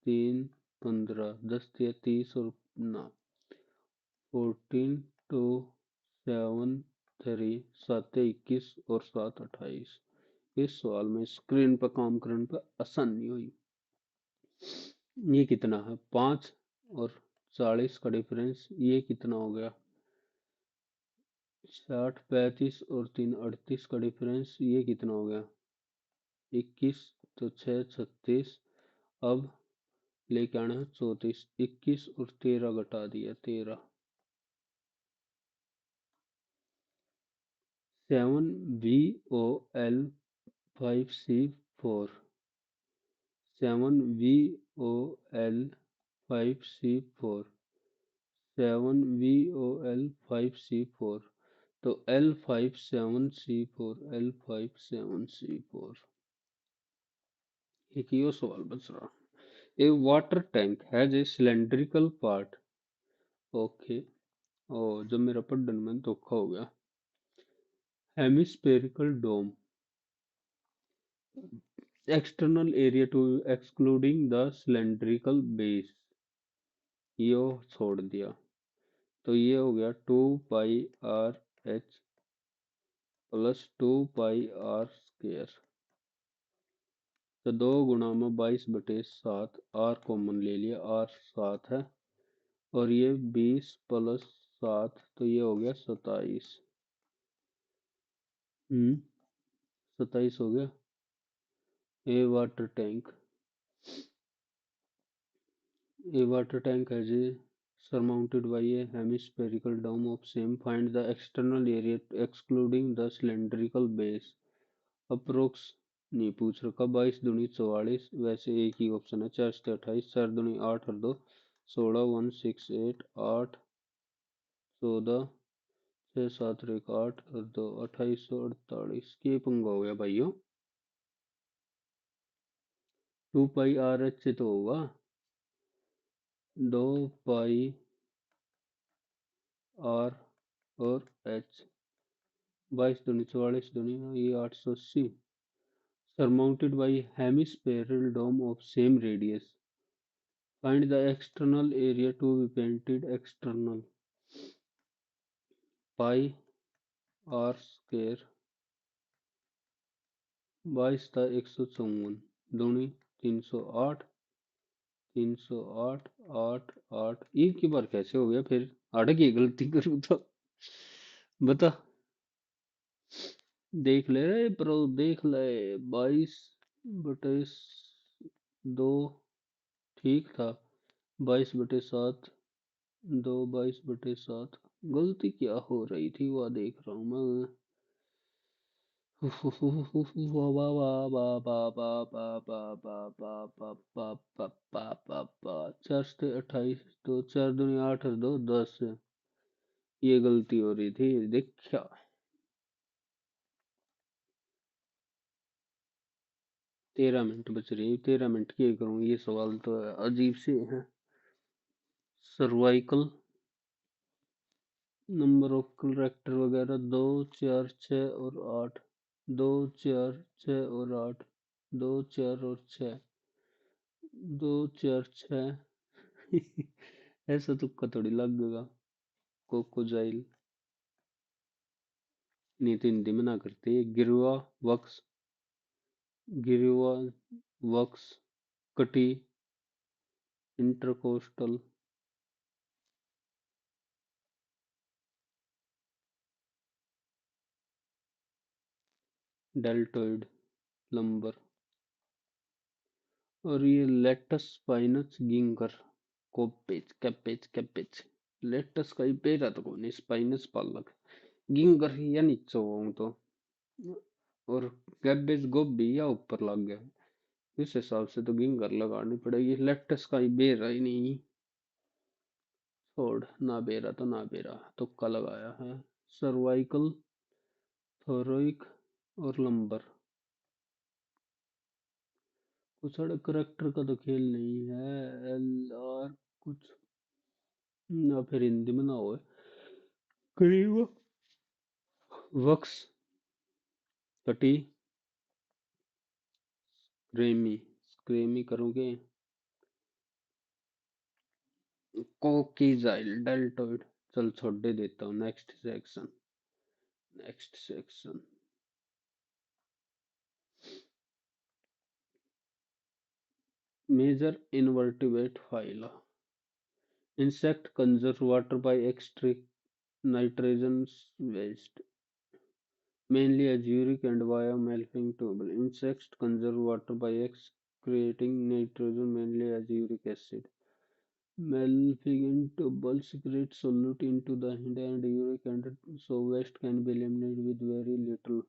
3 15, 10 3 30 और ना, 14 2 7 3, 7 21 और 7 28। इस सवाल में स्क्रीन पर काम करने पर आसानी हुई। ये कितना है? 5 और 40 का डिफरेंस, ये कितना हो गया? 60 35 और 3 38 का डिफरेंस, ये कितना हो गया? 21, तो 6 36, अब लेके आना है 34, 21 और 13 घटा दिया 13। 7VOL5C4, 7VOL5C4, 7VOL5C4, तो L57C4, L57C4। एक यो सवाल बच रहा। A water tank has a cylindrical part, okay, oh जब मेरा पढ़ने में धोखा हो गया। Hemispherical dome, external area to excluding the cylindrical base, ये छोड़ दिया, तो ये हो गया 2πRH प्लस 2πR², तो 2 गुणा में 22/7, R कॉमन ले लिया, R 7 है, और ये 20 प्लस 7 तो ये हो गया 27। 27 हो गया। A water tank, a water tank has a surmounted by a hemispherical dome of same. Find the external area excluding the cylindrical base. Approx नहीं पूछ रखा। 22 दूनी 44, वैसे एक ही ऑप्शन है। 4 से 28, 4 दूनी 8 और 2 16, 168, 8 14, 6 7 और 1 8 और 2 2848। के पंगा हो गया भाइयों। 2 पाई आर एच से तो होगा। 2 पाई आर और एच। 22 दूनी 44 दूनी ये 880। Surmounted by hemispherical dome of same radius. Find the external area to be painted. External pi r square 22 154 दूनी 308 308 8 8। एक की बार कैसे हो गया फिर? अड़ की गलती करूँ तो बता। देख ले रे प्रो, देख ले। 22/2 ठीक था। 22/7 2 22/7। गलती क्या हो रही थी वह देख रहा हूँ मैं। वाह वाह वाह वाह वाह वाह वाह वाह वाह वाह वाह वाह वाह वाह वाह वाह। 4 से 28 तो 4 दूनी 8 और 2 10। ये गलती हो रही थी देखा। 13 मिनट बच रही है। 13 मिनट की करूँ? ये सवाल तो अजीब से है। सर्वाइकल नंबर ऑफ करेक्टर वगैरह 2 4 6 और 8। 2 4 6 और 8। 2 4 और 6। 2 4 6। ऐसा तुक्का थोड़ी लगेगा। कोकोजाइल नहीं तो हिंदी में ना करते। गिरुआ वक्स, गिरुआ वक्स, कटी, इंटरकोस्टल, डेल्टोइड, लंबर। और ये लेटस स्पाइनस गिंगर, कोपेज कैपेज कैपेज। लेटस का ही पेरा तो कौन स्पाइनस पालक। गिंगर या नीचे हूँ तो। और कैबेज गोभी या ऊपर लग गया। इस हिसाब से तो गिंगर लगानी पड़ेगी। लेटस का ही बेरा ही नहीं। छोड़, ना बेरा तो ना बेरा, तुक्का लगाया है। सर्वाइकल, थोरोइक और लंबर। कुछ करेक्टर का तो खेल नहीं है। एल आर कुछ ना, फिर हिंदी में ना हो। करीब वक्स, कटी, क्रेमी। क्रेमी करोगे। कोकीजाइल, डेल्टोइड। चल छोड़ दे देता हूँ। Next section, next section. Major invertebrate phyla. Insect conserve water by extract nitrogen waste, mainly azuric and biomelting tubule. Insects conserve water by excreting nitrogen, mainly azuric acid. Malfeasant tubule secrete solute into the hind and uric, and so waste can be eliminated with very little.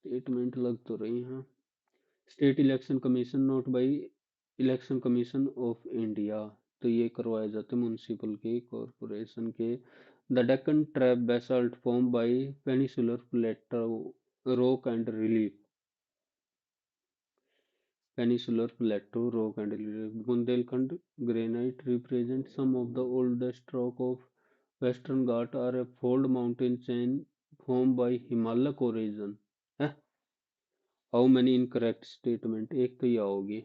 Statement लग तो रही हैं। State election commission not by election commission of India. तो ये करवाए जाते municipal के, corporation के। The Deccan trap basalt form by peninsular plateau rock and relief. Peninsular plateau rock and relief. Bundelkhand granite represent some of the oldest rock of western Ghat are a fold mountain chain form by Himalaya origin. How many incorrect statement? एक तो यह होगी।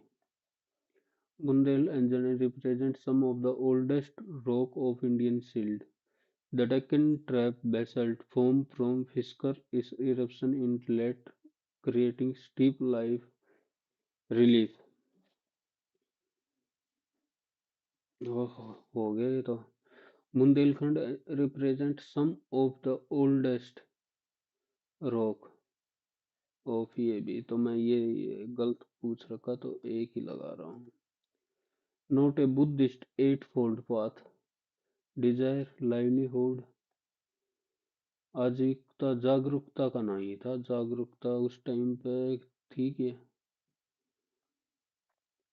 Bundelkhand represents some of the oldest rock of Indian shield. The Deccan Trap basalt formed from fissure eruption in late, creating steep life relief. हो गया ये तो। Bundelkhand represent some of the oldest rock of, ये भी तो मैं ये गलत पूछ रखा तो एक ही लगा रहा हूँ। Not a Buddhist eightfold path, desire livelihood, आजीविकता जागरूकता का नहीं था, जागरूकता उस टाइम पे थी कि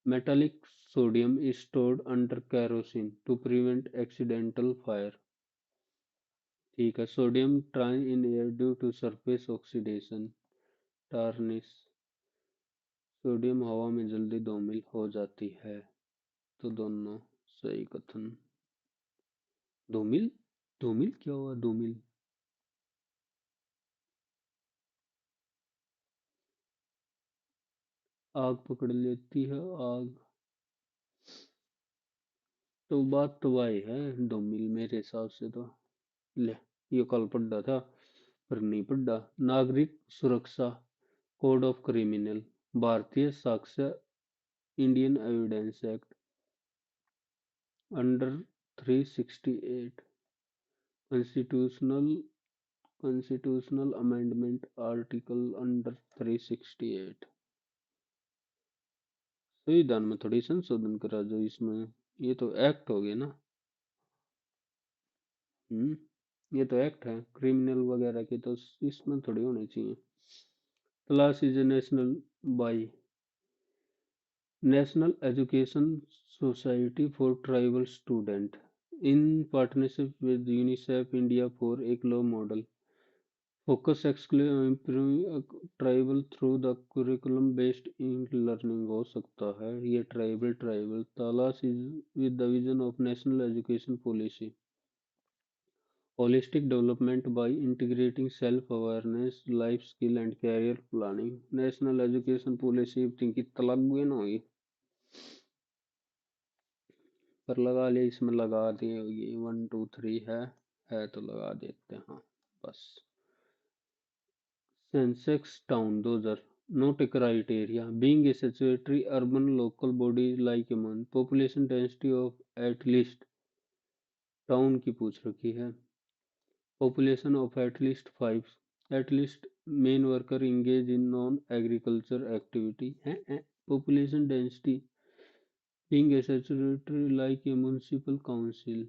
metallic sodium is stored under kerosene to prevent accidental fire। ठीक है, sodium try in air due to surface oxidation, tarnish, sodium हवा में जल्दी धूमिल हो जाती है। तो दोनों सही कथन। धूमिल, धूमिल क्या हुआ धूमिल? आग पकड़ लेती है आग। तो बात तो भाई है धूमिल मेरे हिसाब से तो। ले, ये कल पढ़ा था पर नहीं पढ़ा। नागरिक सुरक्षा कोड ऑफ क्रिमिनल, भारतीय साक्ष्य, Indian evidence act under 368, constitutional constitutional amendment article under 368। संविधान में थोड़ी संशोधन करा जो इसमें, ये तो एक्ट हो गया ना। ये तो एक्ट है क्रिमिनल वगैरह के, तो इसमें थोड़ी होने चाहिए। Class is a national by national education society for tribal student in partnership with UNICEF India for एक law model focus exclusive improving tribal through the curriculum based in learning हो सकता है। ये ट्राइबल तलाश is with the vision of national education policy holistic development by integrating self-awareness, life skill and career planning। national education policy की तलाक भी ना होगी पर लगा ले, इसमें लगा दिए होगी 1 2 3 है तो लगा देते हैं। हाँ बस। Sensex town 2000 not a criteria being a statutory urban local body like among population density of at least town की पूछ रखी है। Population of at least 5, at least main worker engage in non-agriculture activity है। Population density being a statutory like a municipal council,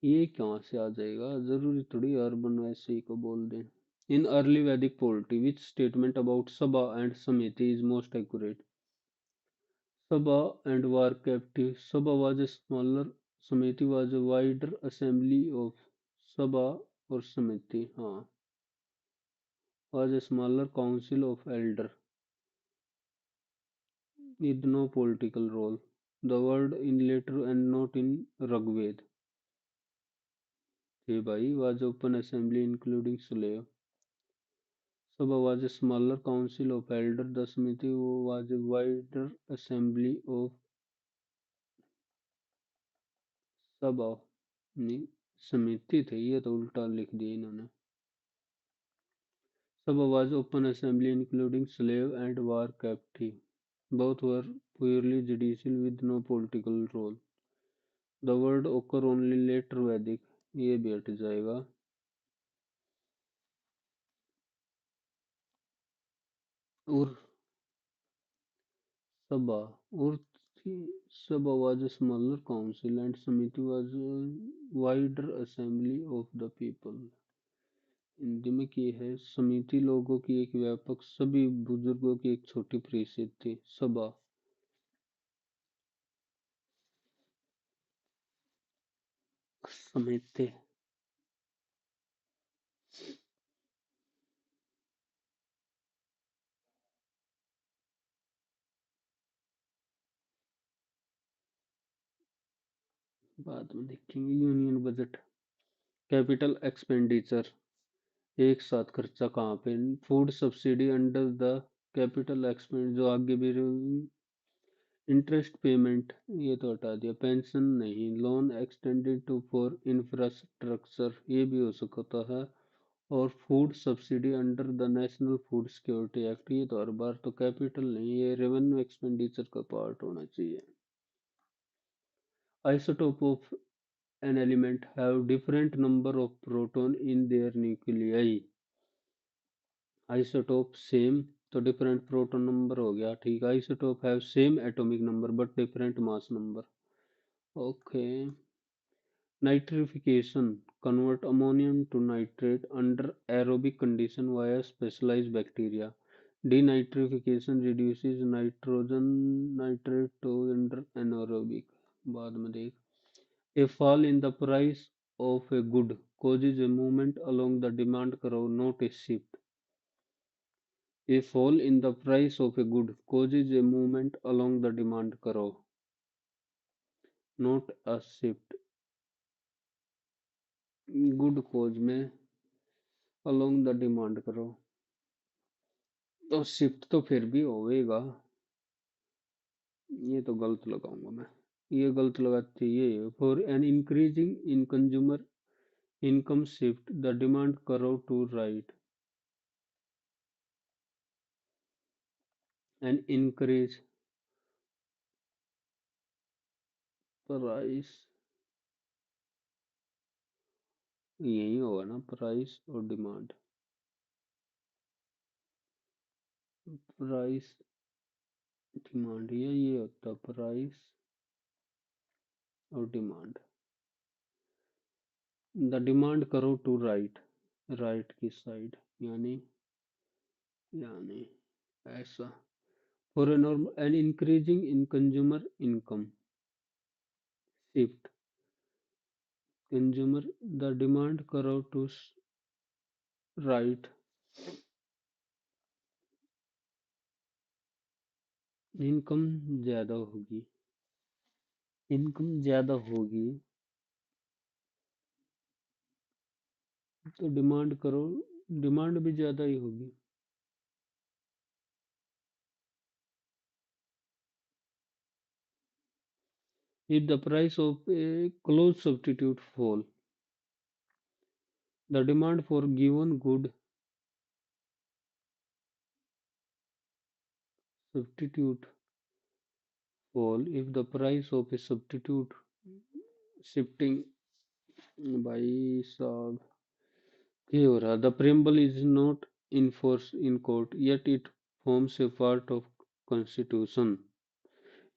ये कहाँ से आ जाएगा, जरूरी थोड़ी अर्बन वैसे ही को बोल दें। In early Vedic polity, which statement about Sabha and Samiti is most accurate? Sabha and war captive. Sabha was a smaller, Samiti was a wider assembly of Sabha और Samiti, हाँ, was a smaller council of elder with no political role. The word in later and not in Rigved. Hey bhai, was open assembly including slave. Sabha was a smaller council of elder. The Smriti was a wider assembly of सबा, नहीं समिति थे, ये तो उल्टा लिख दिया इन्होंने। Sabha was open assembly including slave and war captive. Both were purely judicial with no political role. The word occur only later Vedic, ये भी हट जाएगा। और Sabha, और Sabha was a smaller council and Samiti was a wider assembly of the people। Hindi में की है, समिति लोगों की एक व्यापक सभी बुजुर्गों की एक छोटी परिषद थी। सभा समिति। बाद में देखेंगे। यूनियन बजट कैपिटल एक्सपेंडिचर, एक साथ खर्चा कहाँ पे? Food subsidy under the capital expand, जो आगे भी इंटरेस्ट पेमेंट, ये तो हटा दिया। पेंशन नहीं। Loan extended to for infrastructure, ये भी हो सकता है। और food subsidy under the national food security act, ये तो हर बार तो कैपिटल नहीं, ये रेवेन्यू एक्सपेंडिचर का पार्ट होना चाहिए। Isotope of an element have different number of proton in their nuclei. Isotope same तो different proton number हो गया ठीक है. Isotope have same atomic number but different mass number. Okay. Nitrification convert ammonium to nitrate under aerobic condition via specialized bacteria. Denitrification reduces nitrogen nitrate to under anaerobic. बाद में देख. A fall in the price of a good causes a movement along the demand curve, not a shift. A fall in the price of a good causes a movement along the demand curve, not a shift. Good cause में along the demand curve. तो shift तो फिर भी होएगा. ये तो गलत लगाऊंगा मैं. ये गलत लगाते ये for an increasing in consumer income shift the demand curve to right an increase price. यही होगा ना प्राइस और डिमांड. प्राइस डिमांड ये होता प्राइस और demand. The demand curve to right. Right की साइड यानी यानी ऐसा. For an increasing in consumer income shift consumer the demand curve to right. Income ज्यादा होगी. इनकम ज्यादा होगी तो डिमांड करो. डिमांड भी ज्यादा ही होगी. If the price of a close substitute fall, the demand for given good substitute fall. If the price of a substitute shifting by sub ये हो रहा. The preamble is not enforced in court, yet it forms a part of constitution.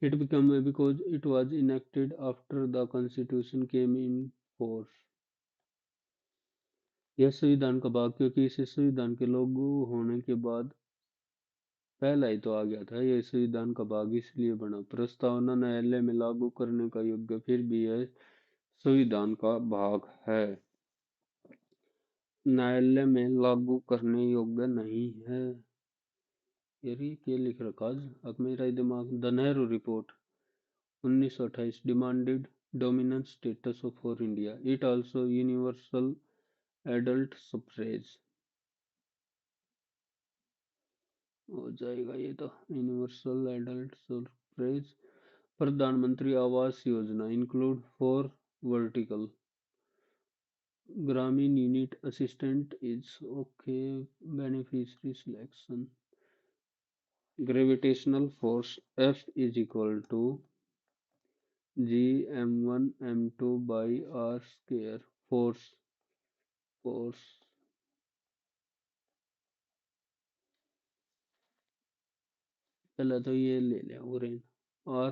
It became because it was enacted after the constitution came in force. यह संविधान का भाग क्योंकि इसे संविधान के लागू होने के बाद पहला ही तो आ गया था. यह संविधान का भाग इसलिए बना. प्रस्तावना न्यायालय में लागू करने का योग्य फिर भी यह संविधान का भाग है. न्यायालय में लागू करने योग्य नहीं है. यार ये क्या लिख रखा आज. अब मेरा ही दिमाग. The Nehru report 1928 demanded dominant status for India. It also universal adult suffrage हो जाएगा. ये तो यूनिवर्सल एडल्ट सफरेज. प्रधानमंत्री Awas Yojana include for vertical ग्रामीण unit assistant is okay. Beneficiary selection. Gravitational force F is equal to G m1 m2 by r square. Force पहले तो ये ले लिया ओरेन. और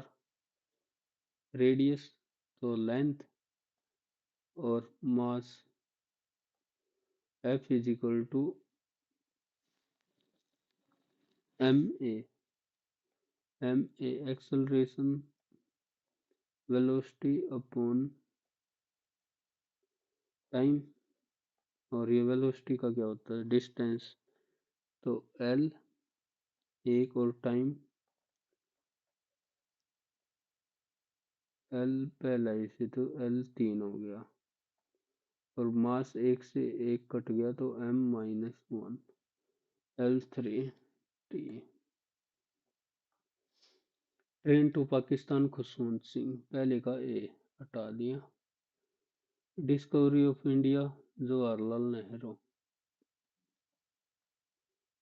रेडियस तो लेंथ और mass F is equal to ma. ma acceleration velocity upon time. और ये वेलोसिटी का क्या होता है डिस्टेंस. तो l एक और टाइम l पहला इसे तो l 3 हो गया. और मास एक से एक कट गया तो m-1 l3t. Train to Pakistan Khushwant Singh पहले का ए हटा दिया. Discovery of India Jawaharlal Nehru.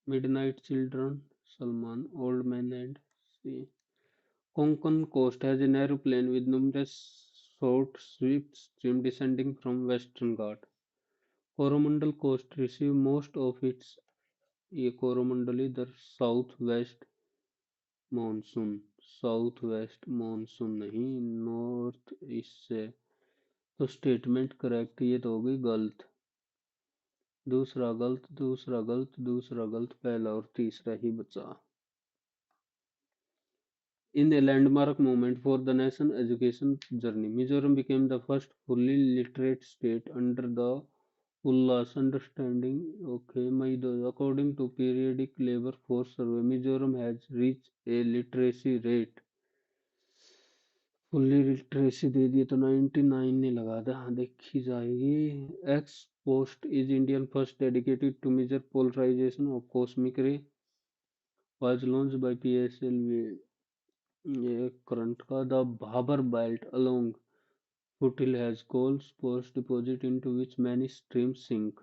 Midnight children Salman. Old man and sea. Konkan coast has an aeroplane with numerous short swift stream descending from Western Ghat. Coromandel Coast receives most of its ये कोरोमंडल इधर south west monsoon south west monsoon नहीं north east से तो statement correct ये तो हो गई गलत दूसरा गलत दूसरा गलत दूसरा गलत पहला और तीसरा ही बचा In a landmark moment for the nation's education journey, Mizoram became the first fully literate state under the Ullas understanding. Okay, according to periodic labor force survey, Mizoram has reached a literacy rate. Fully literacy दे दिए तो 99 ने लगा था हाँ देखी जाएगी X post is Indian first dedicated to major polarisation of cosmic ray was launched by PSLV ये करंट का the Bhabar belt along foothill has coal spores deposit into which many streams sink.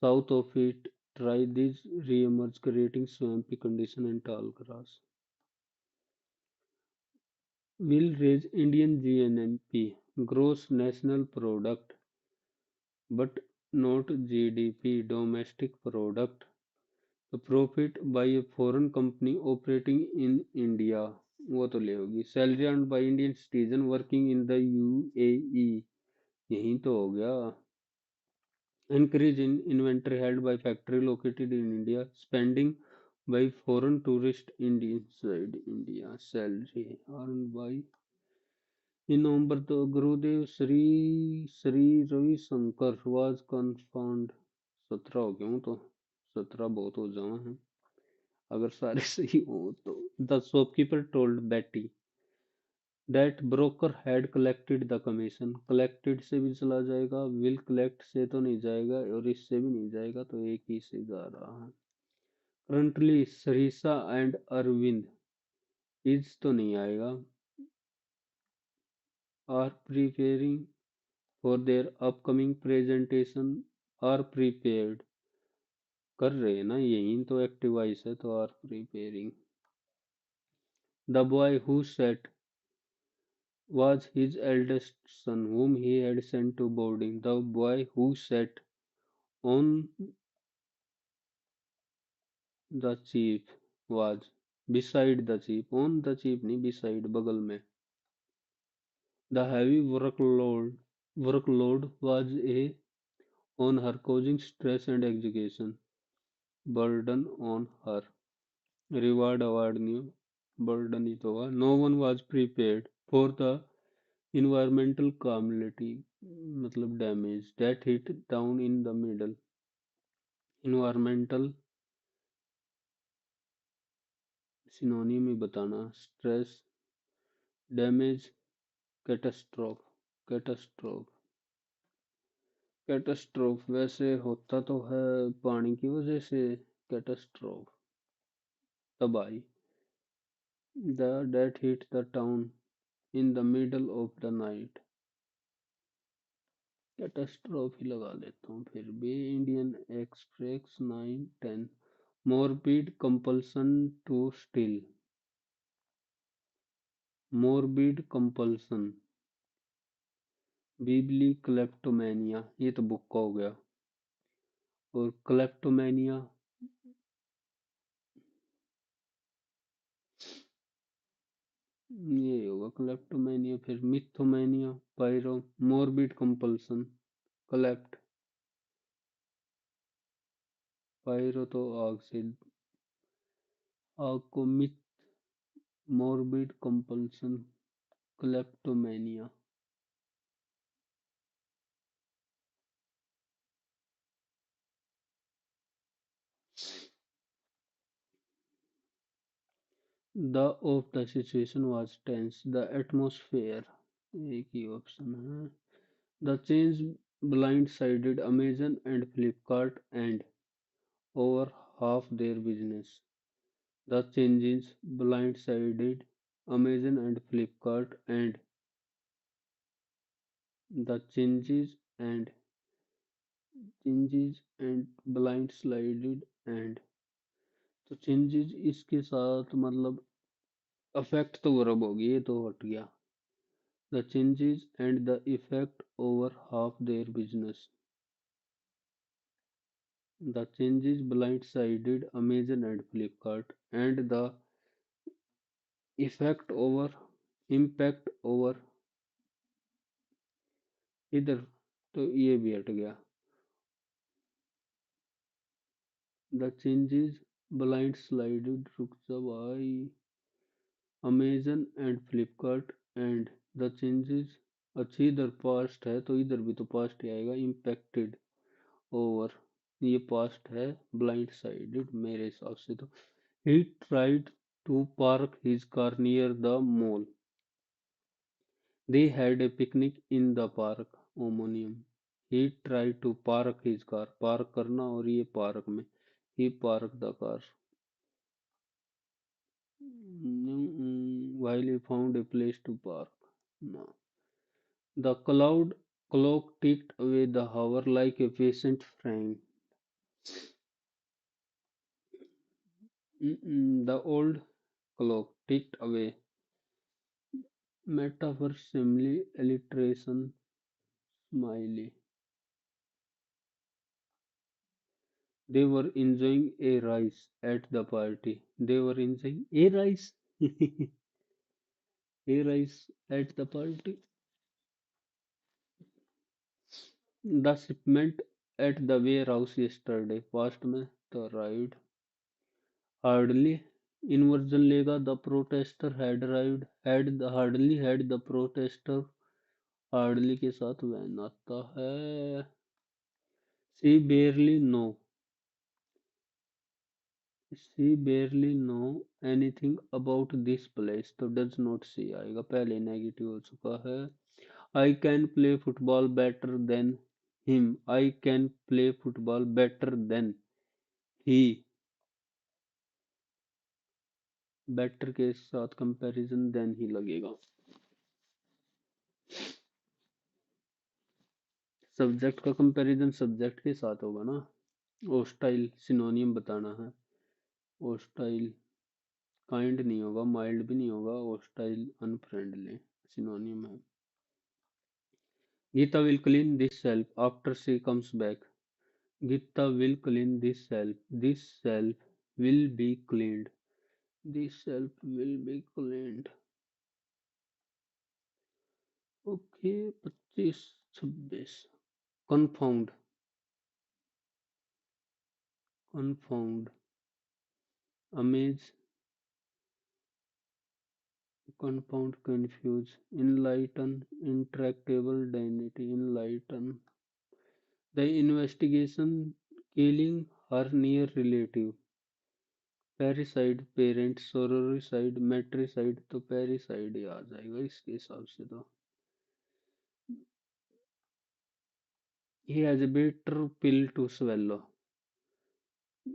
South of it, dry these re-emerge, creating swampy condition and tall grass. Will raise Indian GNP, gross national product, but not GDP, domestic product. The profit by a foreign company operating in India. वो तो ले होगी salary earn by Indian citizen working in the UAE यही तो हो गया increase in inventory held by factory located in India spending by foreign tourist inside India salary earned by in November तो गुरुदेव Shri Ravishankar was confirmed 17 हो गया हूँ तो 17 बहुत हो जावा है अगर सारे सही हो तो the shopkeeper told Betty that broker had collected the commission collected से भी चला जाएगा will collect से तो नहीं जाएगा और इससे भी नहीं जाएगा तो एक ही से जा रहा है currently सरिसा and अरविंद is तो नहीं आएगा are preparing for their upcoming presentation are prepared कर रहे हैं ना यही तो एक्टिव वॉइस है तो are preparing the boy who sat was his eldest son whom he had sent to boarding the boy who sat on the chief was beside the chief on the chief नहीं beside बगल में the heavy workload was a on her causing stress and execution burden on her reward award नहीं burden ही तो हुआ no one was prepared for the environmental calamity मतलब damage that hit down in the middle environmental synonym ही बताना stress damage catastrophe catastrophe catastrophe वैसे होता तो है पानी की वजह से कैटास्ट्रोफ तबाही the date hit the town in the middle of the night catastrophe ही लगा देता हूँ फिर भी Indian Express 910 morbid compulsion to still morbid compulsion बीबली क्लेप्टोमेनिया ये तो बुक का हो गया और क्लेप्टोमेनिया ये होगा क्लेप्टोमेनिया फिर mythomania pyro morbid compulsion klepto pyro तो आग से आग को myth morbid compulsion kleptomania the of the situation was tense the atmosphere एक ही ऑप्शन है the change blindsided Amazon and Flipkart and over half their business. The changes blindsided Amazon and Flipkart and the changes and blindsided and तो changes इसके साथ मतलब affect तो गरब होगी ये तो हट गया The changes and the effect over half their business. The changes blindsided Amazon and Flipkart, and the effect over impact over इधर तो ये भी हट गया. The changes blindsided रुक जा भाई. Amazon and Flipkart and the changes. अच्छा इधर पास्ट है तो इधर भी तो पास्ट ही आएगा. इम्पैक्टेड ओवर ये पास्ट है. ब्लाइंड साइडेड मेरे हिसाब से तो. He tried to park his car near the mall. They had a picnic in the park. Homonium. He tried to park his car. Park करना और ये park में. He parked the car. While he found a place to park. No. The clock ticked away the hour like a patient friend. The old clock ticked away. Metaphor, simile, alliteration, smiley. They were enjoying a rice at the party. They were enjoying a rice. A rice at the party. The shipment at the warehouse yesterday. Past में तो arrived. Hardly. Inversion लेगा. The protester had arrived. Hardly had the protester. Hardly के साथ when आता है. She barely know. She barely know anything about this place. तो does not see आएगा. पहले नेगेटिव हो चुका है. I can play football better than him. I can play football better than he. Better के साथ comparison than ही लगेगा. Subject का कंपैरिजन सब्जेक्ट के साथ होगा ना. हॉस्टाइल सिनोनियम बताना है. हॉस्टाइल काइंड नहीं होगा. माइल्ड भी नहीं होगा. हॉस्टाइल अनफ्रेंडली सिनोनियम है. Geeta will clean this shelf after she comes back. Gita will clean this shelf. This shelf will be cleaned. This shelf will be cleaned. Okay. 25 26. Confound. Confound. Amaze. Confound, confuse. Enlighten. Intractable. Dignity. Enlighten. The investigation killing her near relative. Parricide parent. Sororicide matricide तो parricide ही आ जाएगा इसके हिसाब से तो. He has a bitter pill to swallow.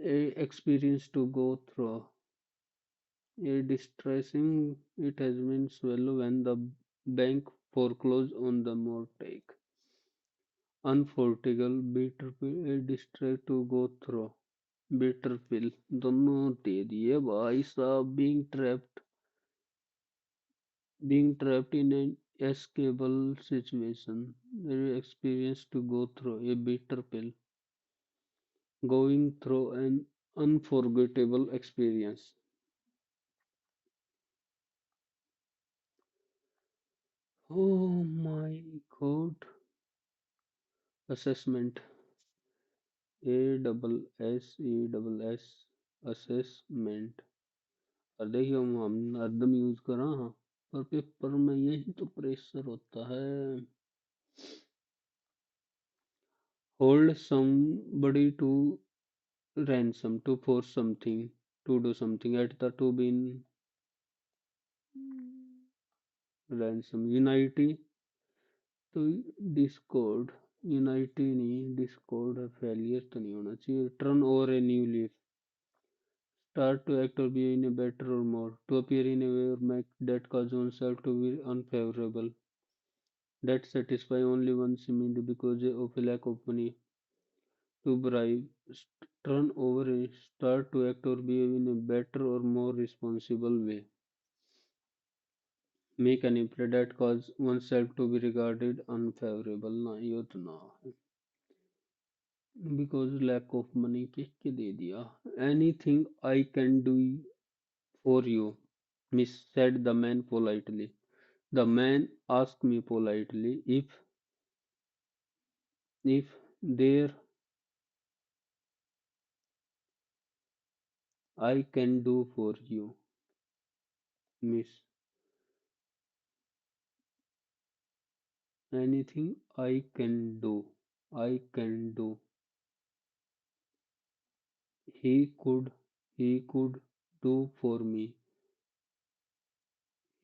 A experience to go through. A distressing it has been swallow when the bank foreclosed on the mortgage. Unforgettable bitter pill. A distress to go through. Bitter pill. दोनों दे दिए भाई साहब. Being trapped in an escapable situation. The experience to go through a bitter pill. Going through an unforgettable experience. Oh my god. Assessment. ASS assessment. और देखिए हम हरदम use कर रहा हाँ. पर पेपर में यही तो प्रेशर होता है. Hold somebody to ransom. To force something. To do something. At the to be in ransom. Unity तो डिस्कॉर्ड. यूनाइटी नहीं. डिस्कॉर्ड है. फेलियर तो नहीं होना चाहिए. Turn over a new leaf. Start to act और बी इन ए बेटर और more. To appear in a way और make that cause oneself to be unfavorable. That satisfy only one seemed because of a lack of money. To bribe. Turn over a start to act or behave in a better or more responsible way. make an impression that cause oneself to be regarded unfavorable ना ये तो ना है because lack of money के दे दिया anything I can do for you miss said the man politely the man asked me politely if there I can do for you miss anything I can do he could he could do for me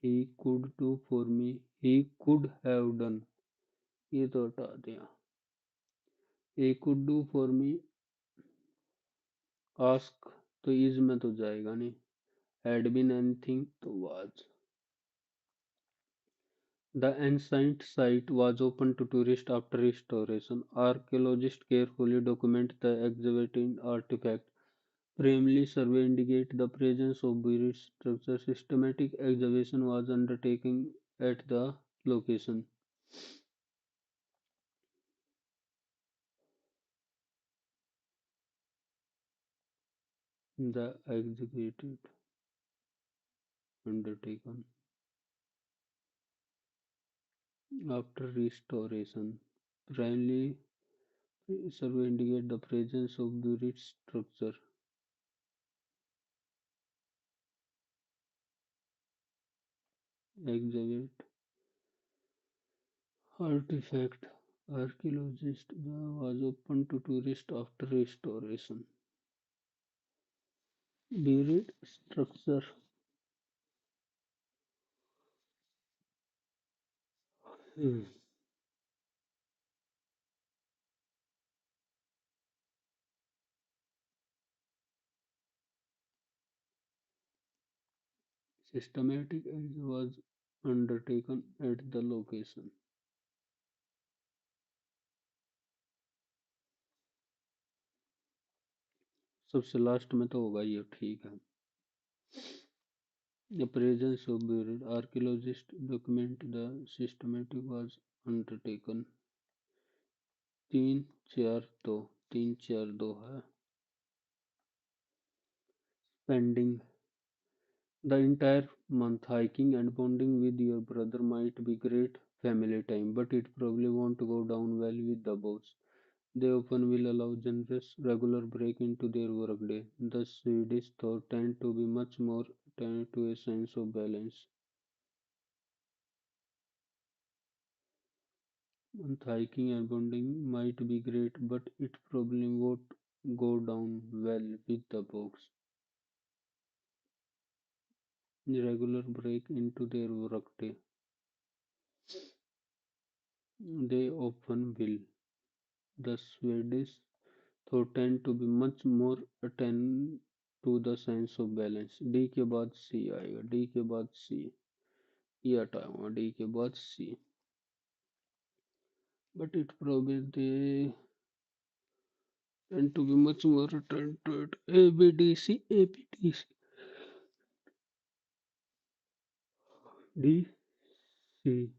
he could do for me he could have done ये तो हटा दिया he could do for me ask तो is में तो जाएगा नहीं had been anything तो was the ancient site was open to tourists after restoration archaeologists carefully document the exhibiting artifact primarily survey indicate the presence of buried structure systematic excavation was undertaken at the location the executed undertaken after restoration. Primarily, survey indicate the presence of buried structure. Exhibit artifact. Archaeologist was open to tourists after restoration. Buried structure. Hmm. Systematic was undertaken at the location. सबसे last में तो होगा ये ठीक है The presence of buried archaeologists document the systematic was undertaken. तीन चार दो तीन चार दो है spending the entire month hiking and bonding with your brother might be great family time, but it probably won't go down well with the boss. They often will allow generous regular break into their workday. The Swedish thought tend to be much more tend to a sense of balance. And hiking and bonding might be great, but it probably won't go down well with the boss. Regular break into their workday. They often will. The Swedish thought tend to be much more attend to the sense of balance. D के बाद C आएगा D के बाद C ये हटाऊंगा D के बाद C but it probably they tend to be much more attend to it A B D C A B D C D C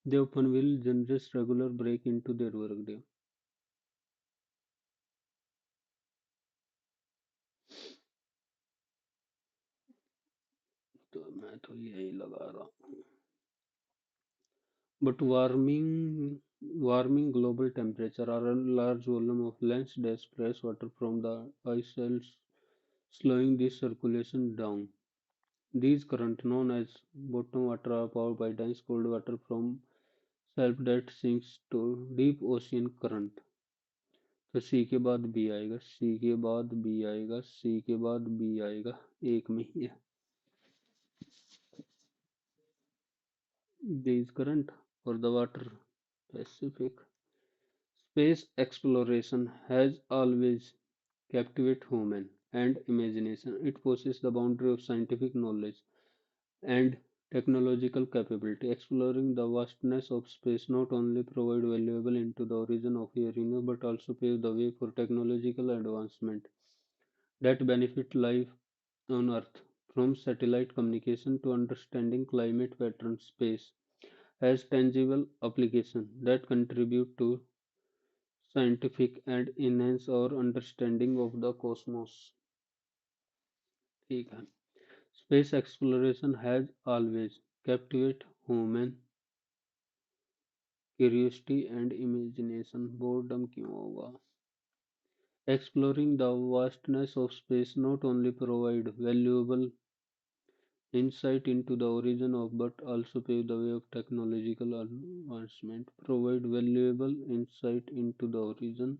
they often will generate regular break into their workday तो मैं तो यही लगा रहा हूँ but warming global temperature or a large volume of less dense fresh water from the ice cells slowing this circulation down. These currents, known as bottom water, are powered by dense cold water from shelf that sinks to deep ocean current. तो सी के बाद B आएगा सी के बाद B आएगा सी के बाद B आएगा एक में ही है these current for the water Pacific space exploration has always captivated human and imagination. It pushes the boundary of scientific knowledge and technological capability. Exploring the vastness of space not only provide valuable into the origin of our universe but also pave the way for technological advancement that benefit life on Earth. From satellite communication to understanding climate patterns, space has tangible application that contribute to scientific and enhance our understanding of the cosmos. ठीक है. Space exploration has always captivated human curiosity and imagination. Boredom क्यों होगा? Exploring the vastness of space not only provide valuable insight into the origin of but also pave the way of technological advancement. Provide valuable insight into the origin.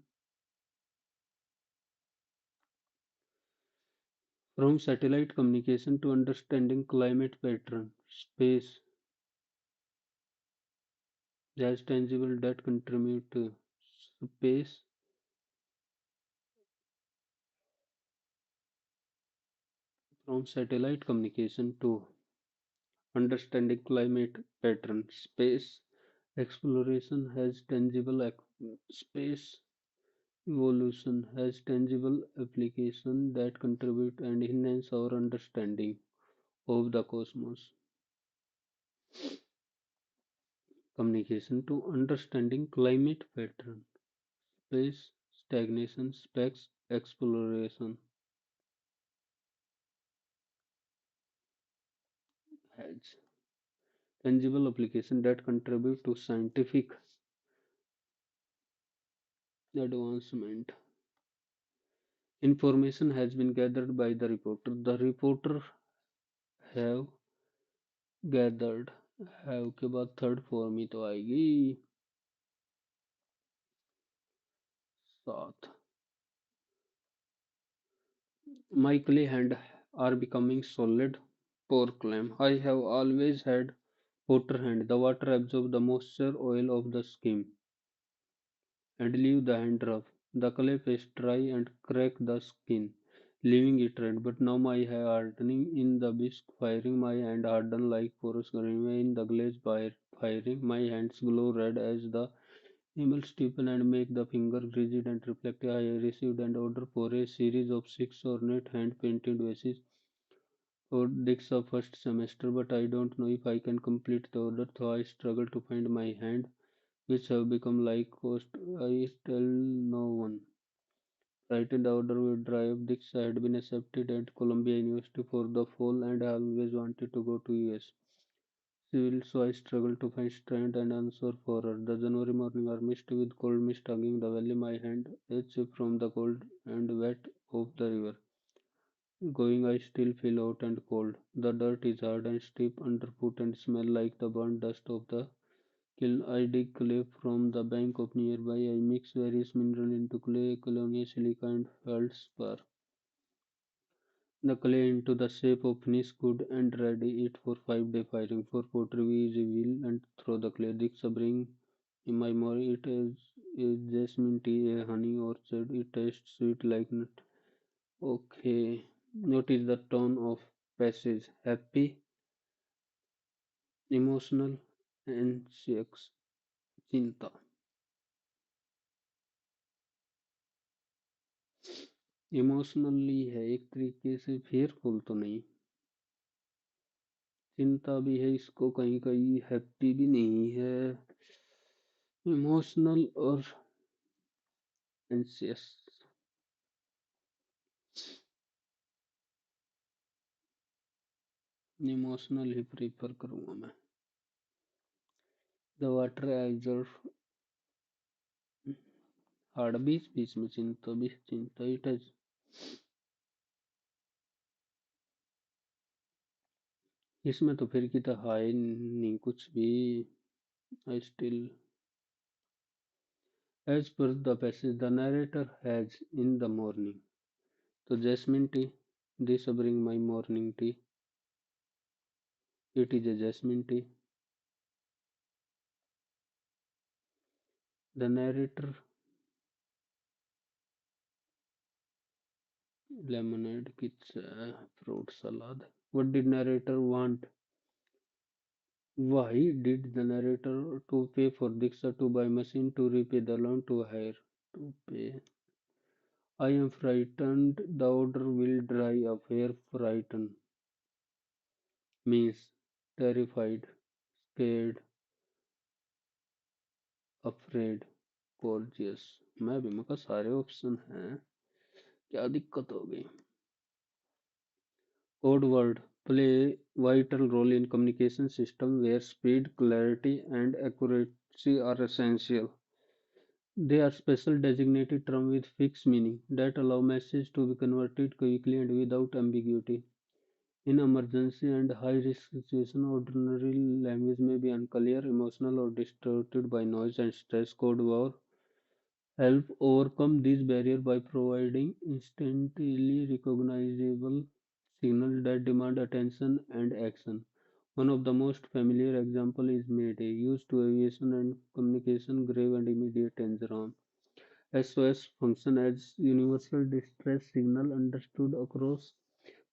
From satellite communication to understanding climate pattern, space as tangible that contribute to space from satellite communication to understanding climate pattern, space exploration has tangible space evolution has tangible application that contribute and enhance our understanding of the cosmos. Communication to understanding climate pattern, space stagnation, space exploration has tangible application that contribute to scientific advancement. Information has been gathered by the reporter. The reporter have gathered. have के बाद third form ही तो आएगी. साथ. My clay hand are becoming solid. Poor claim. I have always had water hand. The water absorbs the moisture oil of the skin and leave the hand rough. The clay paste dry and crack the skin, leaving it red. But now my hair hardening in the bisque firing, my hand harden like porous granular in the glaze by firing. My hands glow red as the email stiffen and make the finger rigid and reflective. I received an order for a series of 6 ornate hand painted vases for Dixa first semester, but I don't know if I can complete the order, so I struggle to find my hand, which have become like ghost. I tell no one. Frightened the order would drive. Dixa had been accepted at Columbia University for the fall and I always wanted to go to US. Civil, so I struggled to find strength and answer for her. The January morning are misty with cold mist hugging the valley. My hand itched from the cold and wet of the river. Going, I still feel hot and cold. The dirt is hard and steep underfoot and smell like the burnt dust of the kiln. I dig clay from the bank of nearby. I mix various minerals into clay, colonial silica and feldspar. The clay into the shape of finished good and ready it for 5 day firing. For pottery we use a wheel and throw the clay. Dixa bring in my memory it is a jasmine tea, a honey orchard. It tastes sweet like nut. Okay. Notice the tone of passage. Happy, emotional, anxious, चिंता. Emotionally है एक तरीके से, fearful तो नहीं. चिंता भी है, इसको कहीं कहीं हैप्पी भी नहीं है. इमोशनल और एंशियस. इमोशनल ही प्रेफर करूंगा मैं. The water absorb hard. बीच बीच में चिंता भी चिंता इट है. इसमें तो फिर की तो हाय नहीं कुछ भी. I still. As per the passage, the narrator has in the morning. So jasmine tea, this bring my morning tea. It is a jasmine tea. The narrator lemonade, kids, fruit salad. What did narrator want? Why did the narrator to pay for Diksha to buy machine to repay the loan to hire to pay? I am frightened. The order will dry up. Here frightened. means terrified, scared, afraid, courageous। मैं भी मका सारे option हैं, क्या दिक्कत हो गई। Code word play vital role in communication system where speed, clarity, and accuracy are essential. They are special designated term with fixed meaning that allow message to be converted quickly and without ambiguity. In emergency and high-risk situation, ordinary language may be unclear, emotional, or distorted by noise and stress. Code word help overcome this barrier by providing instantly recognizable signals that demand attention and action. One of the most familiar example is Mayday, used to aviation and communication grave and immediate danger. SOS function as universal distress signal understood across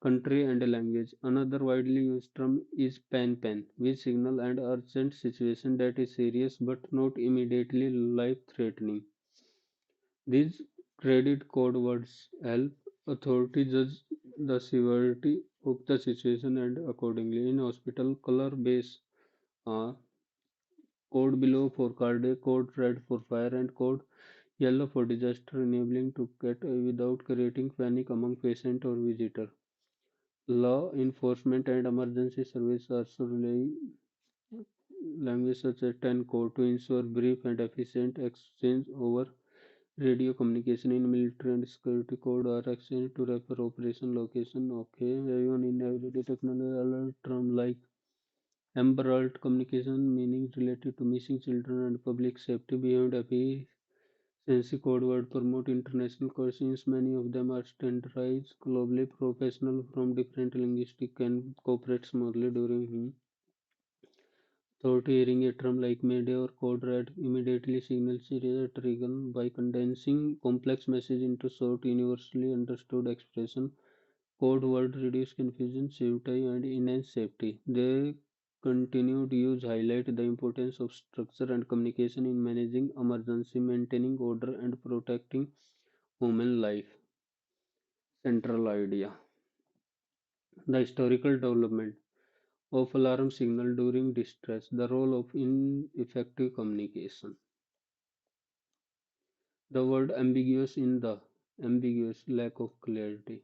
country and language. Another widely used term is pan, which signal an urgent situation that is serious but not immediately life-threatening. These credit code words help authorities judge the severity of the situation and accordingly. In hospital, color base are code below for cardiac, code red for fire, and code yellow for disaster, enabling to get away without creating panic among patient or visitor. Law enforcement and emergency service also rely language such as 10 code to ensure brief and efficient exchange over radio communication. In military and security code are exchanged to refer operation location. Okay, even in everyday technology alert term like Amber Alert communication meaning related to missing children and public safety beyond efficiency code word promote international coherence. Many of them are standardized globally. Professionals from different linguistics can cooperate smoothly during authority hearing a term like mayday or code red immediately signals serious trigger by condensing complex message into short, universally understood expression. Code word reduce confusion, save time, and enhance safety. Their continued use highlight the importance of structure and communication in managing emergency, maintaining order, and protecting human life. Central idea: the historical development of alarm signal during distress, the role of ineffective communication. The word ambiguous in the ambiguous lack of clarity.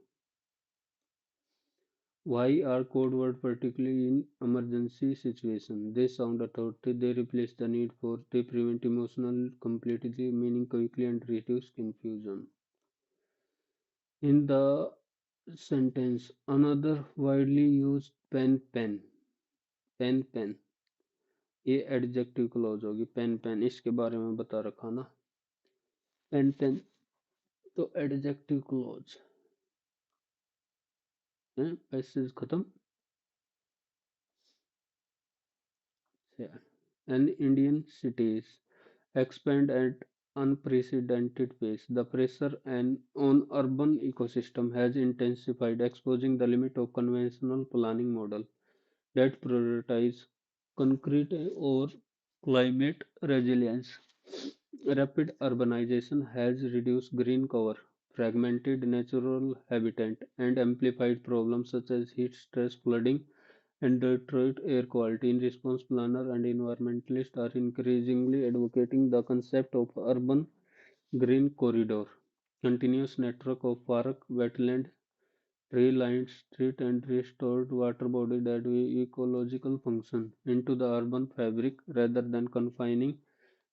Why are code words particularly in emergency situations? They sound authoritative, they replace the need for, they prevent emotional complexity, meaning quickly and reduce confusion. In the sentence, another widely used pen, ये adjective clause होगी। Pen इसके बारे में बता रखा ना। Pen तो adjective clause है। पैसेज खत्म। And Indian cities expand at unprecedented pace. The pressure on urban ecosystem has intensified, exposing the limit of conventional planning model that prioritize concrete over climate resilience. Rapid urbanization has reduced green cover, fragmented natural habitat, and amplified problems such as heat stress, flooding, and Detroit air quality. In response, planners and environmentalists are increasingly advocating the concept of urban green corridor, continuous network of park, wetland, tree-lined street, and restored water body that we ecological function into the urban fabric rather than confining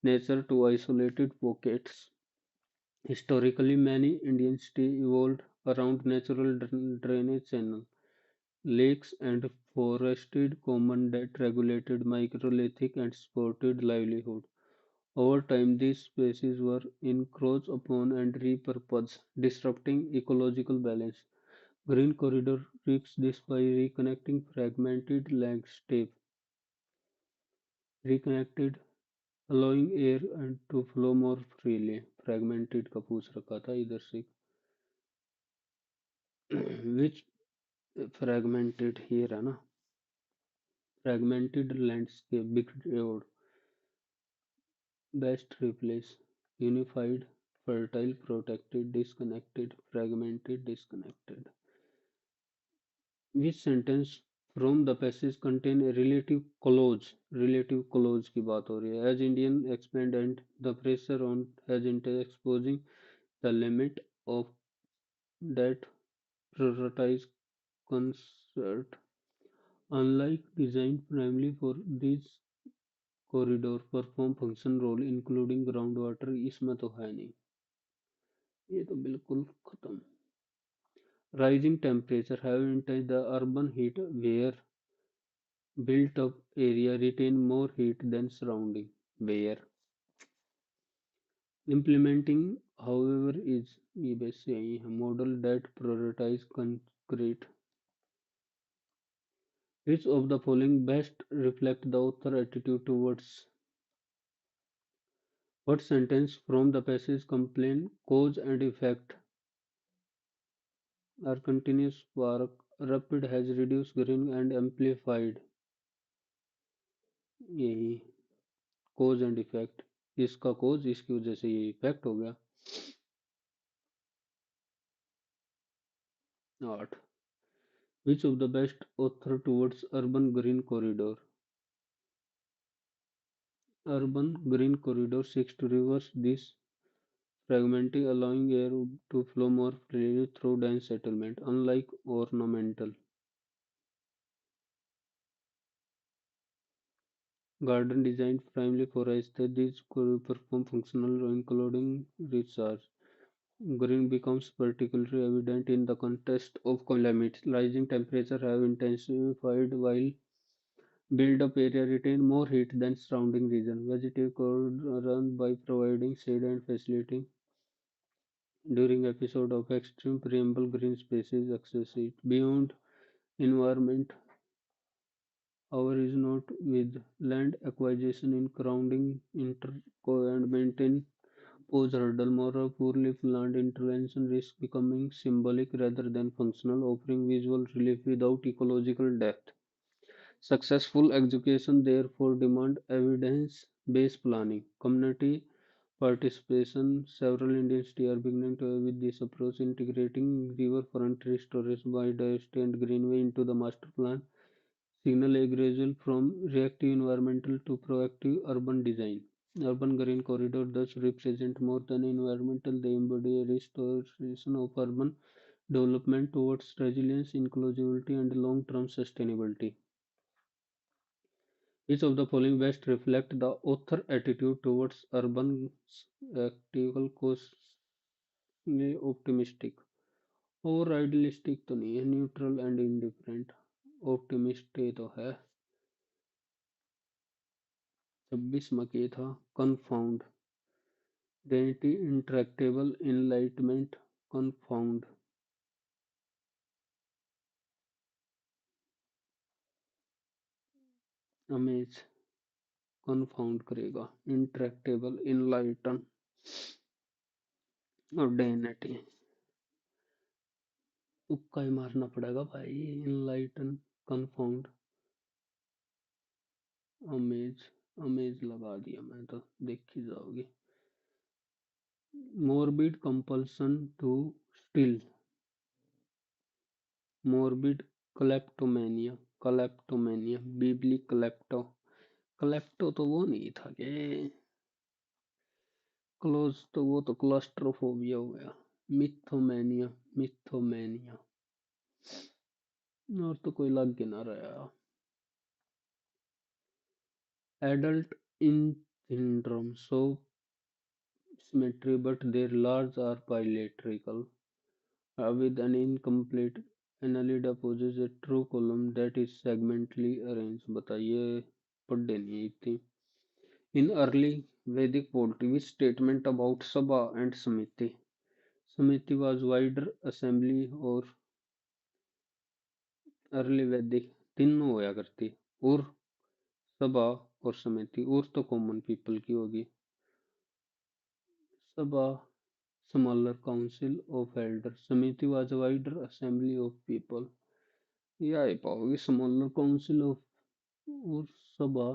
nature to isolated pockets. Historically, many Indian cities evolved around natural drainage channels, lakes, and forested common that regulated microlithic and supported livelihood. Over time, these spaces were encroached upon and repurposed, disrupting ecological balance. Green Corridor fix this by reconnecting fragmented landscape, reconnected, allowing air and to flow more freely. Fragmented का पूछ रखा था इधर से which fragmented here है ना fragmented landscape big road best replace unified fertile protected disconnected fragmented disconnected which sentence from the passage contain relative clause की बात हो रही है as Indian expand and the pressure on has exposing the limit of that prioritize concert unlike designed primarily for these corridor perform function role including groundwater इसमें तो है नहीं ये तो बिल्कुल खत्म rising temperature have intense the urban heat where built up area retain more heat than surrounding where implementing however is ये वैसे ही है model that prioritize concrete which of the following best reflect the author attitude towards what sentence from the passage complain cause and effect are continuous spark rapid has reduced green and amplified यही cause and effect इसका cause इसकी वजह से ये effect हो गया 8 which of the best author towards urban green corridor seeks to reverse this fragmenting allowing air to flow more freely through dense settlement unlike ornamental garden designed primarily for aesthetic, these could perform functional including recharge. Green becomes particularly evident in the context of climate. Rising temperatures have intensified while build-up area retain more heat than surrounding region. Vegetative could run by providing shade and facilitating during episode of extreme preamble green spaces access it. Beyond environment, our is not with land acquisition in crowding interco and maintain pose hurdle more a poorly planned intervention risk becoming symbolic rather than functional, offering visual relief without ecological depth. Successful education therefore demand evidence-based planning, community participation. Several Indian cities are beginning to with this approach, integrating riverfront restoration, biodiversity, and greenway into the master plan signal a gradual from reactive environmental to proactive urban design. Urban green corridors thus represent more than environmental, they embody a restoration of urban development towards resilience, inclusivity, and long-term sustainability. Each of the following best reflect the author attitude towards urban active cautiously optimistic और idealistic तो नहीं है neutral and indifferent optimist ये तो है 26 में क्या था confound dainty intractable enlightenment confound amaze confound करेगा इंट्रैक्टेबल इनलाइटन और डेनिटी तुक्का ही मारना पड़ेगा भाई इनलाइटन कन्फाउंड अमेज अमेज लगा दिया मैं तो देखी जाओगी morbid compulsion to still morbid kleptomania बीबली क्लेप्टो तो वो नहीं था कि क्लोज तो वो तो क्लस्ट्रोफोबिया हो गया मिथोमेनिया और तो कोई लग के ना रहा adult in syndrome show symmetry but their large are bilateral with an incomplete annelid opposes a true column that is segmentally arranged बताइए पढ़े नहीं इतनी in early Vedic poetry which statement about Sabha and Samiti Samiti was wider assembly or early Vedic तीनों होया करती और सभा और समिति और तो कॉमन पीपल की होगी सभा smaller council of elders समिति was a wider assembly of people यह आ पाओगे smaller council of और सभा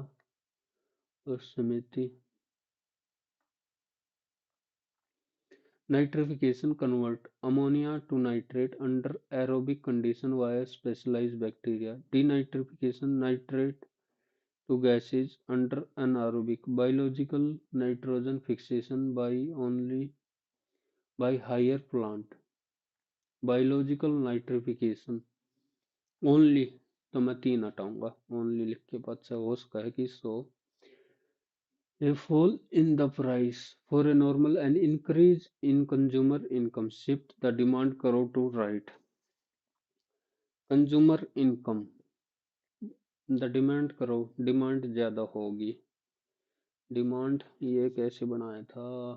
और समिति Nitrification convert ammonia to nitrate under aerobic condition via specialized bacteria. Denitrification nitrate to gases under anaerobic. Biological nitrogen fixation by only by higher plant. Biological nitrification only, तो मैं तीन हटाऊंगा, only लिख के बाद से हो सका है कि सो a fall in the price for a normal and increase in consumer income shift the demand curve to right. Consumer income, the demand curve, demand ज्यादा होगी. डिमांड ये कैसे बनाया था,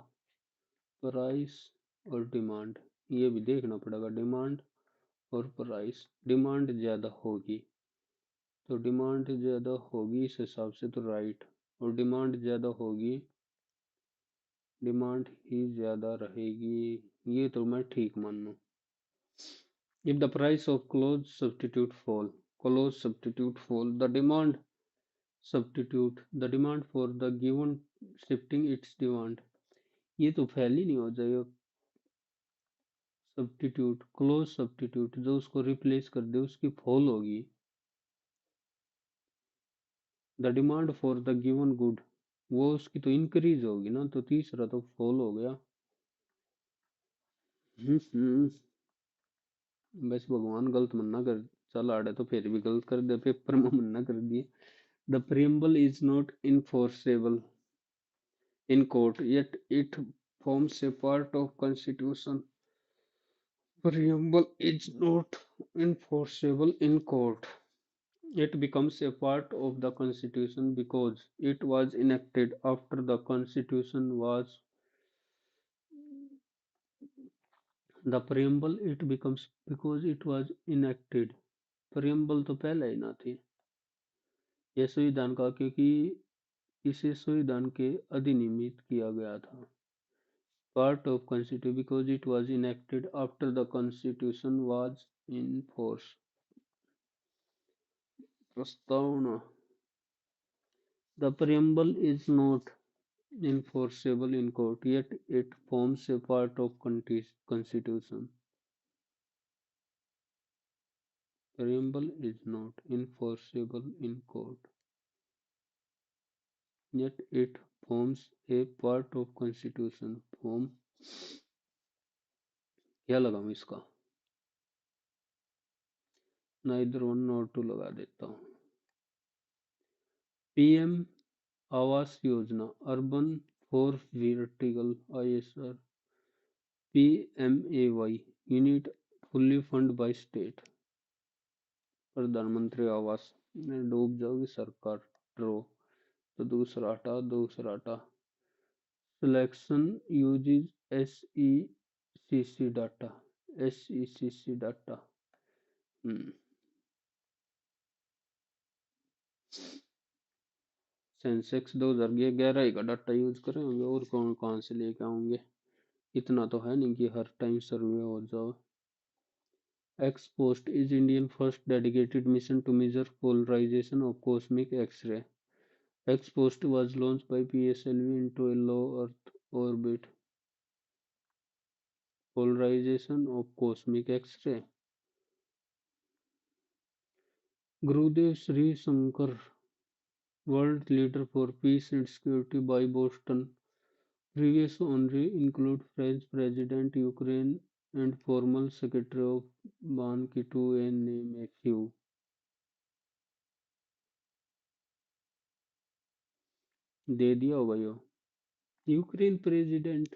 प्राइस और डिमांड, ये भी देखना पड़ेगा. डिमांड और प्राइस, डिमांड ज्यादा होगी तो डिमांड ज्यादा होगी इस हिसाब से तो राइट, और डिमांड ज्यादा होगी, डिमांड ही ज्यादा रहेगी, ये तो मैं ठीक मान लूं. If the price of clothes substitute fall, clothes substitute fall, the demand for the given shifting its demand. ये तो फैल ही नहीं हो जाएगा. सब्स्टिट्यूट, क्लोज सब्स्टिट्यूट, जो उसको रिप्लेस कर दे उसकी फॉल होगी. The demand for the given good, वो उसकी तो इंक्रीज होगी ना, तो तीसरा तो फॉल हो गया. बस भगवान गलत मन्ना कर चल आड़े तो फिर भी गलत कर दे, पेपर में मन्ना कर दिए. The preamble is not enforceable in court, yet it forms a part of constitution. Preamble is not enforceable in court. It becomes a part of the constitution because it was enacted after the constitution was. The preamble it becomes because it was enacted. preamble तो पहले ही ना थी, यह संविधान का, क्योंकि इसे संविधान के अधिनियमित किया गया था. Part of constitution because it was enacted after the constitution was in force. प्रस्तावना, the preamble is not enforceable in court, yet it forms a part of constitution. Preamble is not enforceable in court, yet it forms a part of constitution. Form क्या लगाऊं इसका, neither one nor two लगा देता हूँ. PM Awas Yojana, urban for vertical ISR, PMAY unit fully fund by state. प्रधानमंत्री आवास में डूब जाओगी सरकार, ड्रो, तो दूसरा हटा, दूसरा हटा. Selection uses SECC data, SECC data. Sensex 2011 का डाटा यूज करेंगे, और कौन कहाँ से लेके आऊंगे, इतना तो है नहीं कि हर टाइम सर्वे हो जाओ. X-post is India's first dedicated mission to measure polarization of cosmic X-ray. X-post was launched by PSLV into a low Earth orbit. Polarization of cosmic X-ray. Gurudev Sri Shankar, world leader for peace and security by Boston. Previous honorees include French President Ukraine and former Secretary of Ban Ki-moon, and name a few. दे दिया होगा यो. Ukraine president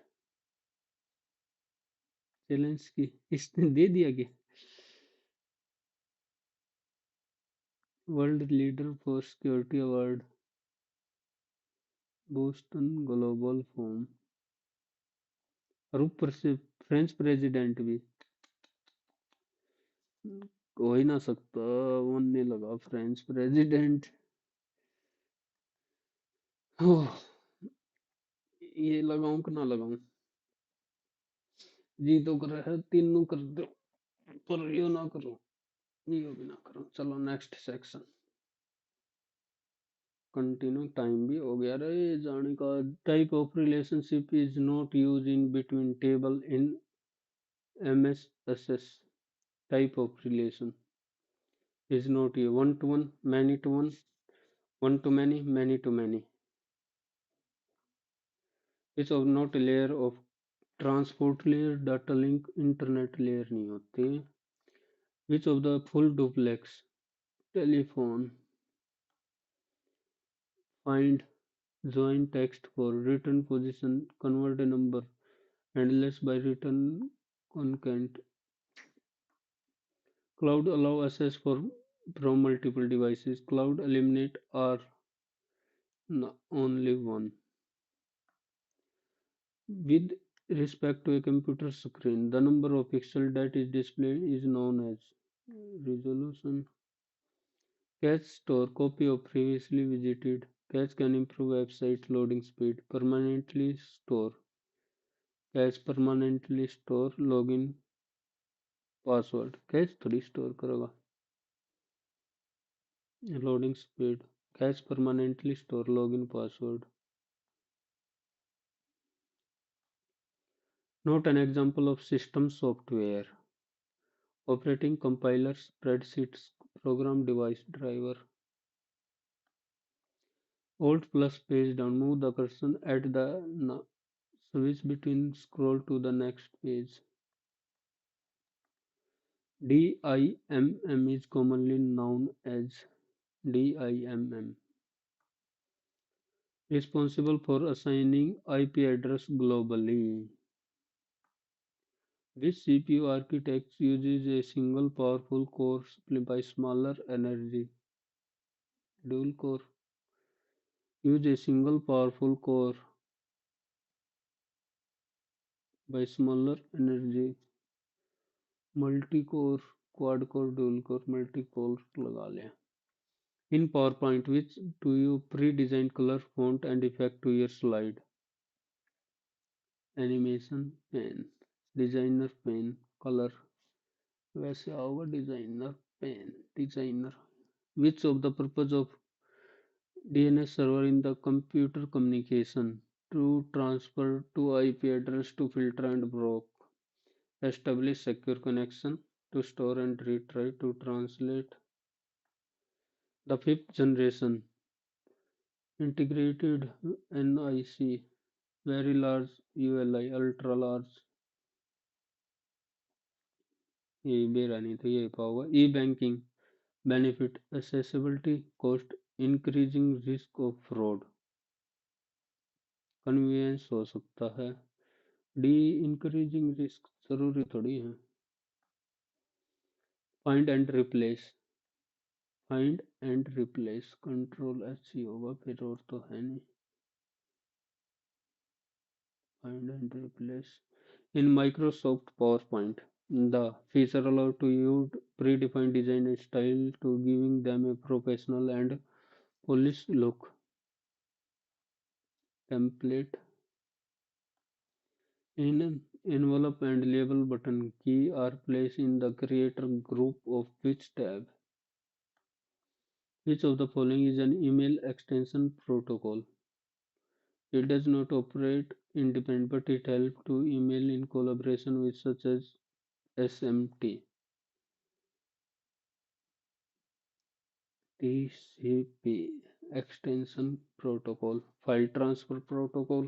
Zelensky, इसने दे दिया क्या. World leader for security award, Boston global forum. और ऊपर से French president भी हो ही ना सकता, बनने लगा फ्रेंच प्रेसिडेंट. ये लगाऊं कि ना लगाऊं, जी तो कर रहा है, तीनों कर दो, पर यो ना करो, यो भी ना करो. चलो नेक्स्ट सेक्शन. कंटिन्यू टाइम भी हो गया रे जाने का। Type of relationship is not use in between table in MSSS. Type of relation is not a one to one, one to many to many. It's of not a layer of transport layer, data link, internet layer नहीं होते. Which of the full duplex telephone find join text for return position convert a number endless by return content. Cloud allow access for from multiple devices. Cloud eliminate are only one. With respect to a computer screen, the number of pixels that is displayed is known as resolution. Cache store copy of previously visited. Cache can improve website loading speed. Permanently store. Cache permanently store login password. Cache थोड़ी store करेगा. Loading speed. Cache permanently store login password. Note an example of system software. Operating compiler, spreadsheets, program device driver. Alt plus page down. Move the cursor at the switch between scroll to the next page. DIMM is commonly known as DIMM. Responsible for assigning IP address globally. This CPU architecture uses a single powerful core split by smaller energy. Dual core. Use a single powerful core by smaller energy. Multi-core, quad core, dual core, multi-core लगा लें. In PowerPoint, which do you pre-design color, font and effect to your slide? Animation pane, designer pane, color. वैसे होगा designer pane, designer. Which of the purpose of DNS server in the computer communication? To transfer to IP address, to filter and block, establish secure connection, to store and retrieve, to translate. The fifth generation integrated NIC, very large ULI, ultra large. ये मेरा नहीं तो ये पाओगा. E banking benefit accessibility, cost increasing risk of fraud. Convenience हो सकता है. The increasing risk जरूरी थोड़ी है. Find and replace, find and replace control H ही होगा फिर और तो है नहीं. Find and replace. In Microsoft PowerPoint, the feature allows to use predefined design style to giving them a professional and polished look. Template. In envelope and label button key are placed in the creator group of which tab? Which of the following is an email extension protocol? It does not operate independent, but it helps to email in collaboration with such as SMT. TCP extension protocol, file transfer protocol,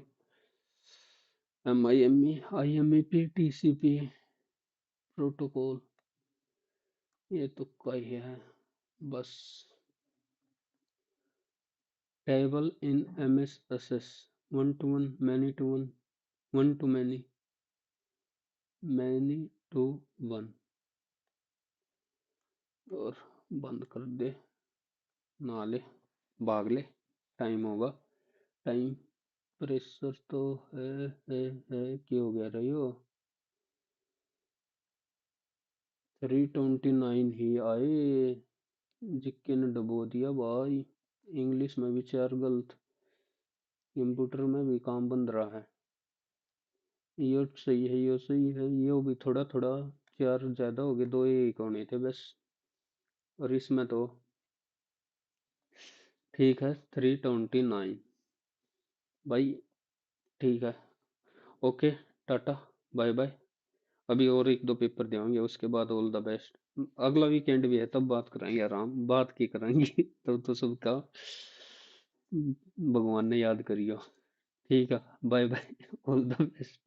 MIME, IMEP, TCP protocol. ये तुक्का ही है बस. Table in MSSS, one to one, one to many to one. और बंद कर दे, ना ले, भाग ले, टाइम होगा. टाइम प्रेशर तो है क्या हो गया रही हो. 329 ही आए. जिक्के ने डबो दिया भाई. इंग्लिश में भी चार गलत. कंप्यूटर में भी काम बन रहा है. ये सही है, ये सही है, ये भी थोड़ा थोड़ा. चार ज्यादा हो गए, दो एक होने थे बस. और इसमें तो ठीक है 329 भाई। ठीक है, ओके, टाटा, बाय बाय। अभी और एक दो पेपर देंगे, उसके बाद ऑल द बेस्ट। अगला वीकेंड भी है, तब बात कराएंगे, आराम बात की कराएंगे। तब तो सबका भगवान ने याद करियो। ठीक है, bye bye. All the best.